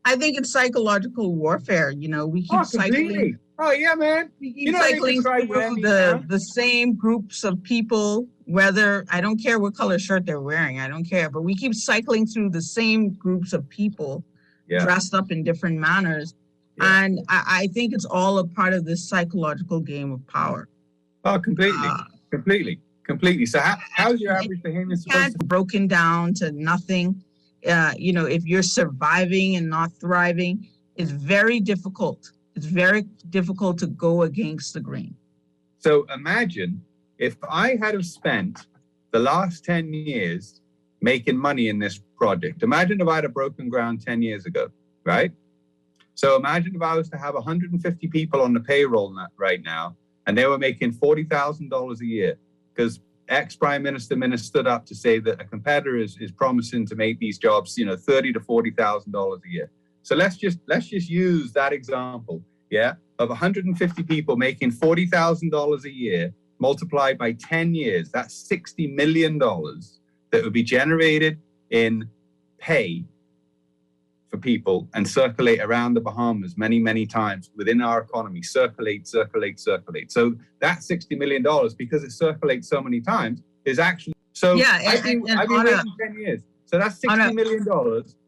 I think it's psychological warfare. We keep cycling. Oh yeah, man. We keep cycling through the same groups of people, whether, I don't care what color shirt they're wearing, I don't care, but we keep cycling through the same groups of people dressed up in different manners. Yeah. And I think it's all a part of this psychological game of power. Oh, completely. So how's your average Bahamian supposed to be broken down to nothing? If you're surviving and not thriving, it's very difficult. It's very difficult to go against the grain. So imagine if I had have spent the last 10 years making money in this project. Imagine if I had broken ground 10 years ago, right? So imagine if I was to have 150 people on the payroll right now, and they were making $40,000 a year, because ex-Prime Minister stood up to say that a competitor is promising to make these jobs, $30,000 to $40,000 a year. So let's just use that example, of 150 people making $40,000 a year multiplied by 10 years. That's $60 million that would be generated in pay for people and circulate around the Bahamas many, many times within our economy. Circulate. So that $60 million, because it circulates so many times, is actually I've been waiting 10 years. So that's $60 million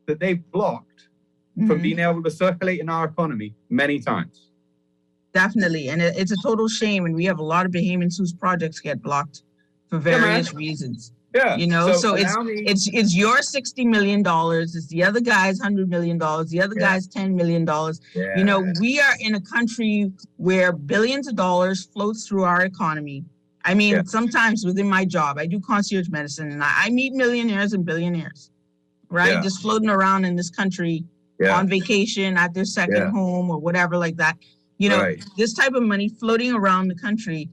that they've blocked from being able to circulate in our economy many times. Definitely. And it's a total shame. And we have a lot of Bahamians whose projects get blocked for various reasons. Yeah. So it's your $60 million. It's the other guy's $100 million. The other guy's $10 million. Yeah. We are in a country where billions of dollars floats through our economy. I mean, sometimes within my job, I do concierge medicine, and I meet millionaires and billionaires, right? Just floating around in this country on vacation at their second home or whatever like that. This type of money floating around the country.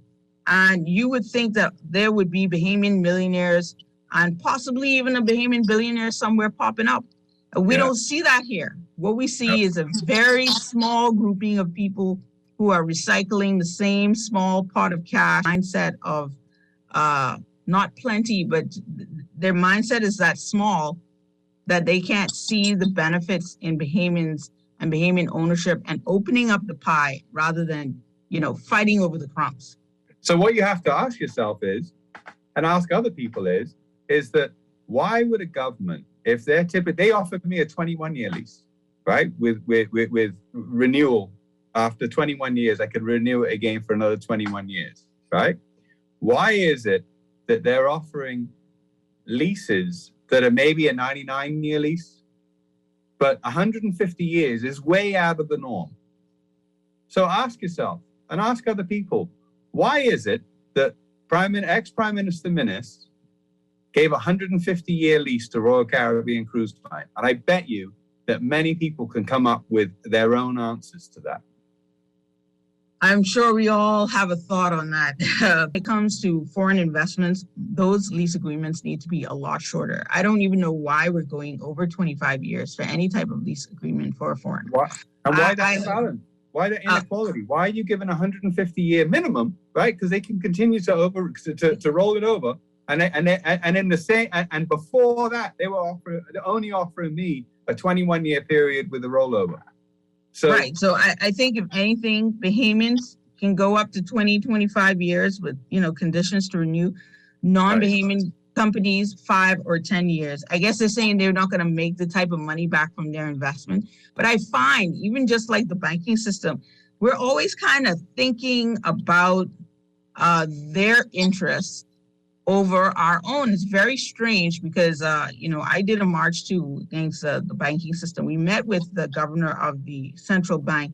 And you would think that there would be Bahamian millionaires and possibly even a Bahamian billionaire somewhere popping up. We don't see that here. What we see is a very small grouping of people who are recycling the same small pot of cash mindset of not plenty, but their mindset is that small that they can't see the benefits in Bahamians and Bahamian ownership and opening up the pie rather than, fighting over the crumbs. So what you have to ask yourself is, and ask other people is that why would a government, if they offered me a 21-year lease, right, with renewal after 21 years, I could renew it again for another 21 years, right? Why is it that they're offering leases that are maybe a 99-year lease, but 150 years is way out of the norm? So ask yourself and ask other people, why is it that ex-Prime Minister Minnis gave a 150-year lease to Royal Caribbean Cruise Line? And I bet you that many people can come up with their own answers to that. I'm sure we all have a thought on that. When it comes to foreign investments, those lease agreements need to be a lot shorter. I don't even know why we're going over 25 years for any type of lease agreement for a foreign. Why that balance? Why the inequality? Why are you given a 150-year minimum, right? Because they can continue to roll it over, and in the same and before that they were only offering me a 21-year period with a rollover. So I think if anything, Bahamians can go up to 20, 25 years with conditions to renew. Non-Bahamian companies 5 or 10 years. I guess they're saying they're not going to make the type of money back from their investment. But I find, even just like the banking system, we're always kind of thinking about their interests over our own. It's very strange because, I did a march too against the banking system. We met with the governor of the central bank.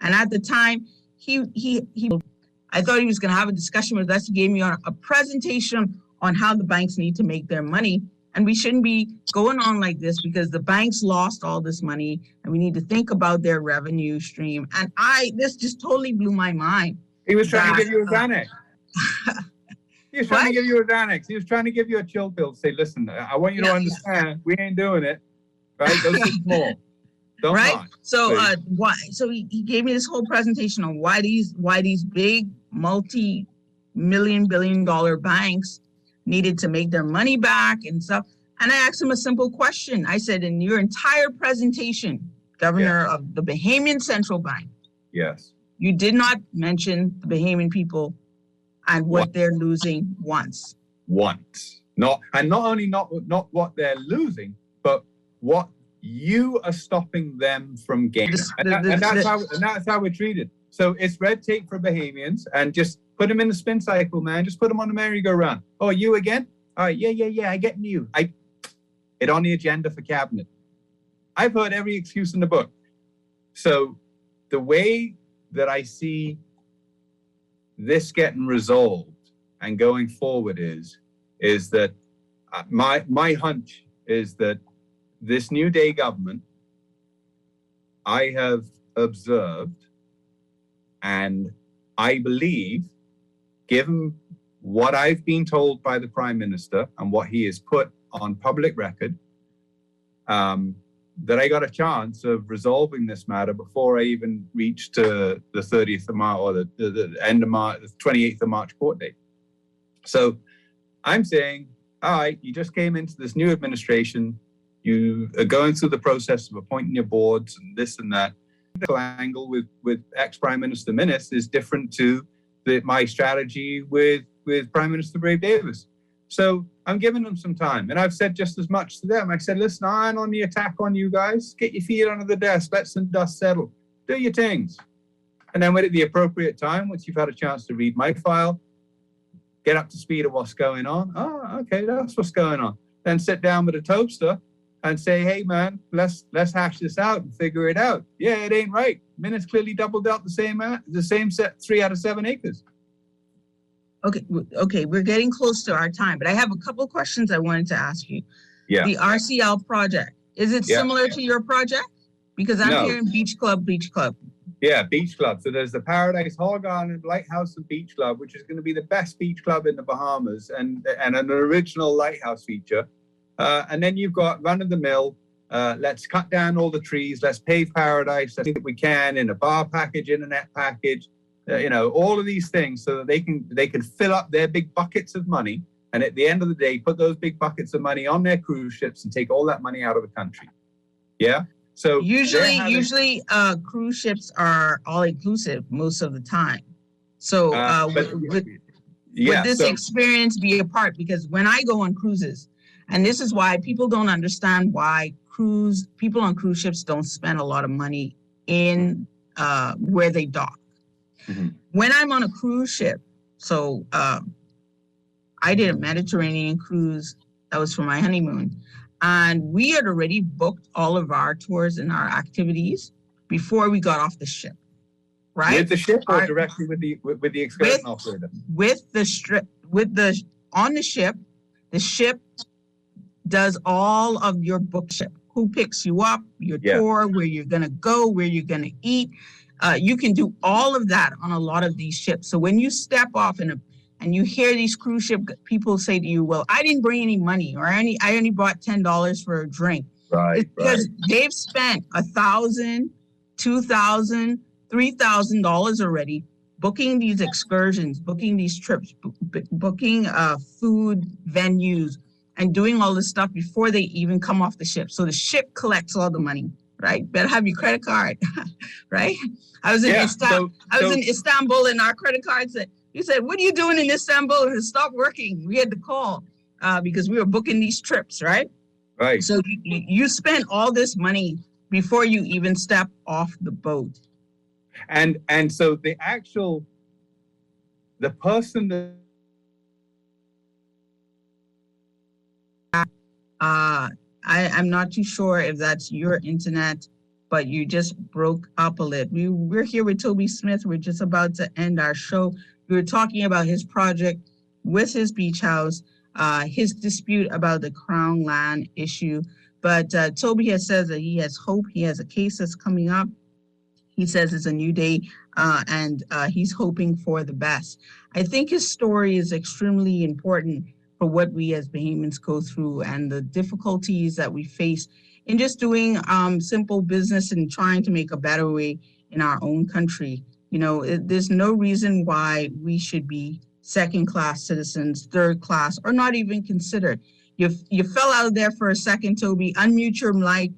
And at the time, I thought he was going to have a discussion with us. He gave me a presentation on how the banks need to make their money. And we shouldn't be going on like this because the banks lost all this money and we need to think about their revenue stream. And this just totally blew my mind. He was trying to give you a Xanax. He was trying to give you a Xanax. He was trying to give you a chill pill to say, listen, I want you to understand, we ain't doing it. Right? Those are small. Don't right? mind, so why? So he gave me this whole presentation on why these big multi-million billion-dollar banks needed to make their money back and stuff. And I asked him a simple question. I said, in your entire presentation, Governor of the Bahamian Central Bank, yes, you did not mention the Bahamian people and what they're losing once. Not only what they're losing, but what you are stopping them from gaining. And that's how we're treated. So it's red tape for Bahamians, and just put them in the spin cycle, man. Just put them on the merry-go-round. Oh, you again? All right, yeah, I get you. It on the agenda for cabinet. I've heard every excuse in the book. So the way that I see this getting resolved and going forward is that my hunch is that this New Day government, I have observed, and I believe, given what I've been told by the Prime Minister and what he has put on public record, that I got a chance of resolving this matter before I even reached the 30th of March or the end of March, the 28th of March court date. So I'm saying, all right, you just came into this new administration. You are going through the process of appointing your boards and this and that. The angle with ex-Prime Minister Minnis is different to my strategy with Prime Minister Brave Davis. So I'm giving them some time. And I've said just as much to them. I said, listen, I'm on the attack on you guys. Get your feet under the desk. Let some dust settle. Do your things. And then when at the appropriate time, once you've had a chance to read my file, get up to speed of what's going on. Oh, okay, that's what's going on. Then sit down with a toaster and say, hey, man, let's hash this out and figure it out. Yeah, it ain't right. Minutes clearly doubled out the same set 3 out of 7 acres. Okay, we're getting close to our time, but I have a couple questions I wanted to ask you. Yeah. The RCL project, is it similar to your project? Because I'm hearing Beach Club. Yeah, Beach Club. So there's the Paradise Hog Island Lighthouse and Beach Club, which is going to be the best beach club in the Bahamas and an original lighthouse feature. And then you've got run-of-the-mill, let's cut down all the trees, let's pave Paradise, I think that we can in a bar package, internet package, all of these things so that they can fill up their big buckets of money. And at the end of the day, put those big buckets of money on their cruise ships and take all that money out of the country. Yeah. So usually cruise ships are all inclusive most of the time. So would this experience be a part? Because when I go on cruises, and this is why people don't understand why people on cruise ships don't spend a lot of money in where they dock. Mm-hmm. When I'm on a cruise ship, so I did a Mediterranean cruise that was for my honeymoon, and we had already booked all of our tours and our activities before we got off the ship. Right? With the ship or directly with the excursion operator? On the ship, the ship does all of your bookship. Who picks you up, your tour, where you're going to go, where you're going to eat. You can do all of that on a lot of these ships. So when you step off and you hear these cruise ship people say to you, well, I didn't bring any money, or I only bought $10 for a drink. Right. It's because they've spent $1,000, $2,000, $3,000 already booking these excursions, booking these trips, booking food venues, and doing all this stuff before they even come off the ship. So the ship collects all the money, right? Better have your credit card, right? I was in Istanbul, and our credit card said, what are you doing in Istanbul? And it stopped working. We had to call because we were booking these trips, right? Right. So you spend all this money before you even step off the boat. And so the person that I'm not too sure if that's your internet, but you just broke up a little. We're here with Toby Smith. We're just about to end our show. We were talking about his project with his beach house, his dispute about the Crown land issue. But Toby has said that he has hope. He has a case that's coming up. He says it's a new day, and he's hoping for the best. I think his story is extremely important for what we as Bahamians go through and the difficulties that we face in just doing simple business and trying to make a better way in our own country. You know, there's no reason why we should be second-class citizens, third-class, or not even considered. You fell out there for a second, Toby. Unmute your mic.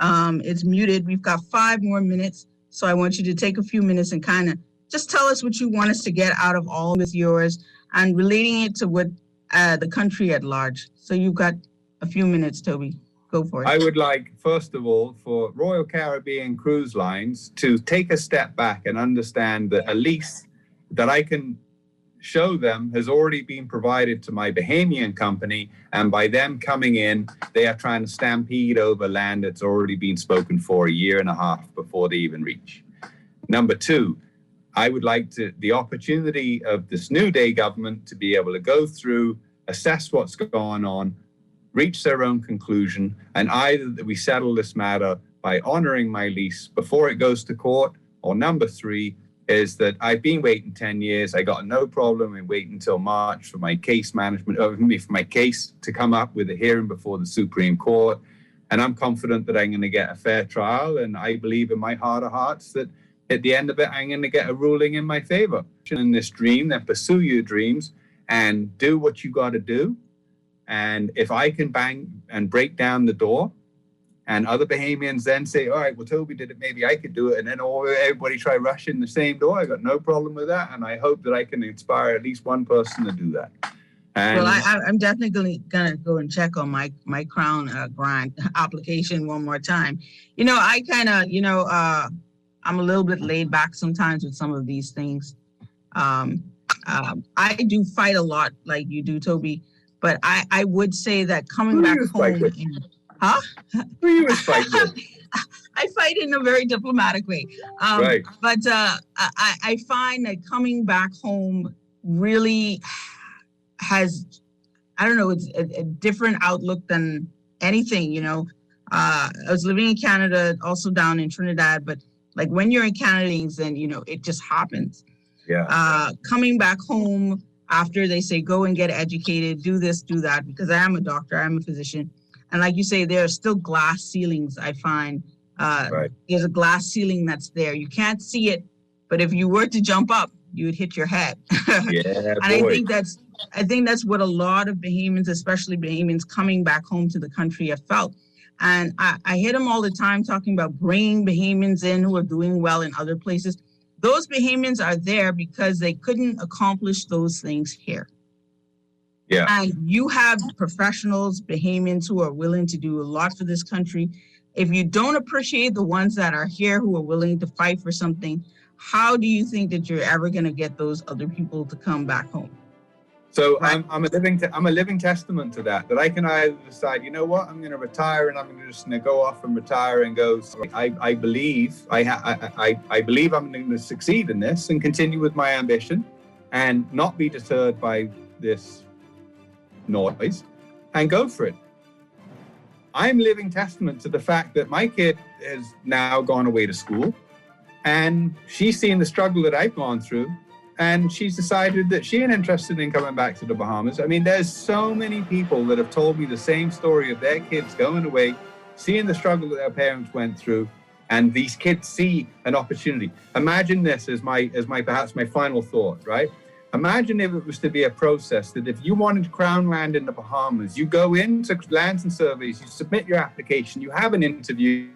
It's muted. We've got 5 more minutes, so I want you to take a few minutes and kind of just tell us what you want us to get out of all with yours and relating it to what the country at large. So you've got a few minutes, Toby. Go for it. I would like, first of all, for Royal Caribbean Cruise Lines to take a step back and understand that a lease that I can show them has already been provided to my Bahamian company, and by them coming in, they are trying to stampede over land that's already been spoken for a year and a half before they even reach. Number 2, I would like the opportunity of this New Day government to be able to go through, assess what's going on, reach their own conclusion, and either that we settle this matter by honoring my lease before it goes to court, or number 3 is that I've been waiting 10 years. I got no problem in waiting until March for my case management, for my case to come up with a hearing before the Supreme Court. And I'm confident that I'm going to get a fair trial. And I believe in my heart of hearts that at the end of it, I'm going to get a ruling in my favor. In this dream, then pursue your dreams and do what you got to do. And if I can bang and break down the door, and other Bahamians then say, all right, well, Toby did it, maybe I could do it. And then everybody try rushing the same door. I got no problem with that. And I hope that I can inspire at least one person to do that. And well, I'm definitely going to go and check on my Crown grant application one more time. You know, I kind of, I'm a little bit laid back sometimes with some of these things. I do fight a lot like you do, Toby. But I would say that coming back home... Huh? Who you was fighting with? I fight in a very diplomatic way. Right. But I find that coming back home really has, I don't know, it's a different outlook than anything, you know. I was living in Canada, also down in Trinidad, but like when you're in Canada, then, you know, it just happens. Yeah. Coming back home after they say, go and get educated, do this, do that, because I am a doctor, I'm a physician. And like you say, there are still glass ceilings, I find. Right. There's a glass ceiling that's there. You can't see it, but if you were to jump up, you would hit your head. Yeah, and boy. I think that's what a lot of Bahamians, especially Bahamians coming back home to the country, have felt. And I hear them all the time talking about bringing Bahamians in who are doing well in other places. Those Bahamians are there because they couldn't accomplish those things here. Yeah. And you have professionals, Bahamians, who are willing to do a lot for this country. If you don't appreciate the ones that are here who are willing to fight for something, how do you think that you're ever going to get those other people to come back home? So right. I'm a living testament to that. That I can either decide, you know what, I'm going to retire and I'm going to just go off and retire and go. So I believe I believe I'm going to succeed in this and continue with my ambition, and not be deterred by this noise, and go for it. I'm living testament to the fact that my kid has now gone away to school, and she's seen the struggle that I've gone through, and she's decided that she ain't interested in coming back to the Bahamas. I mean, there's so many people that have told me the same story of their kids going away, seeing the struggle that their parents went through, and these kids see an opportunity. Imagine this as perhaps my final thought, right? Imagine if it was to be a process that if you wanted Crown land in the Bahamas, you go into Lands and Surveys, you submit your application, you have an interview,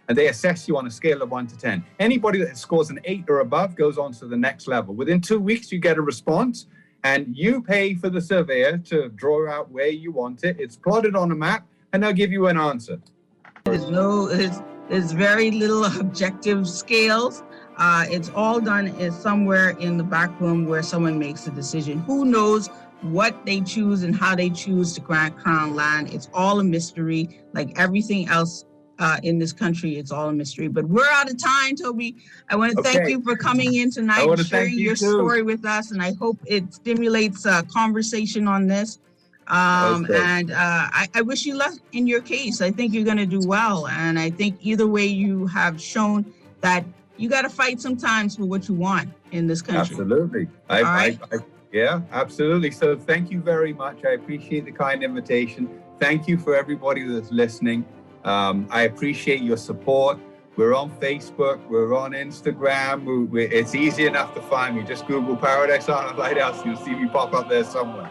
and they assess you on a scale of 1 to 10. Anybody that scores an 8 or above goes on to the next level. Within 2 weeks, you get a response, and you pay for the surveyor to draw out where you want it. It's plotted on a map, and they'll give you an answer. There's very little objective scales. It's all done is somewhere in the back room where someone makes the decision. Who knows what they choose and how they choose to grant Crown land? It's all a mystery, like everything else in this country. It's all a mystery. But we're out of time, Toby. I want to thank you for coming in tonight and sharing your story with us, and I hope it stimulates a conversation on this. And I wish you luck in your case. I think you're going to do well, and I think either way you have shown that you got to fight sometimes for what you want in this country. Absolutely. Yeah, absolutely. So thank you very much. I appreciate the kind invitation. Thank you for everybody that's listening. I appreciate your support. We're on Facebook. We're on Instagram. It's easy enough to find me. Just Google Paradise Island Lighthouse. You'll see me pop up there somewhere.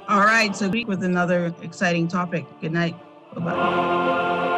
All right. So with another exciting topic. Good night. Bye-bye.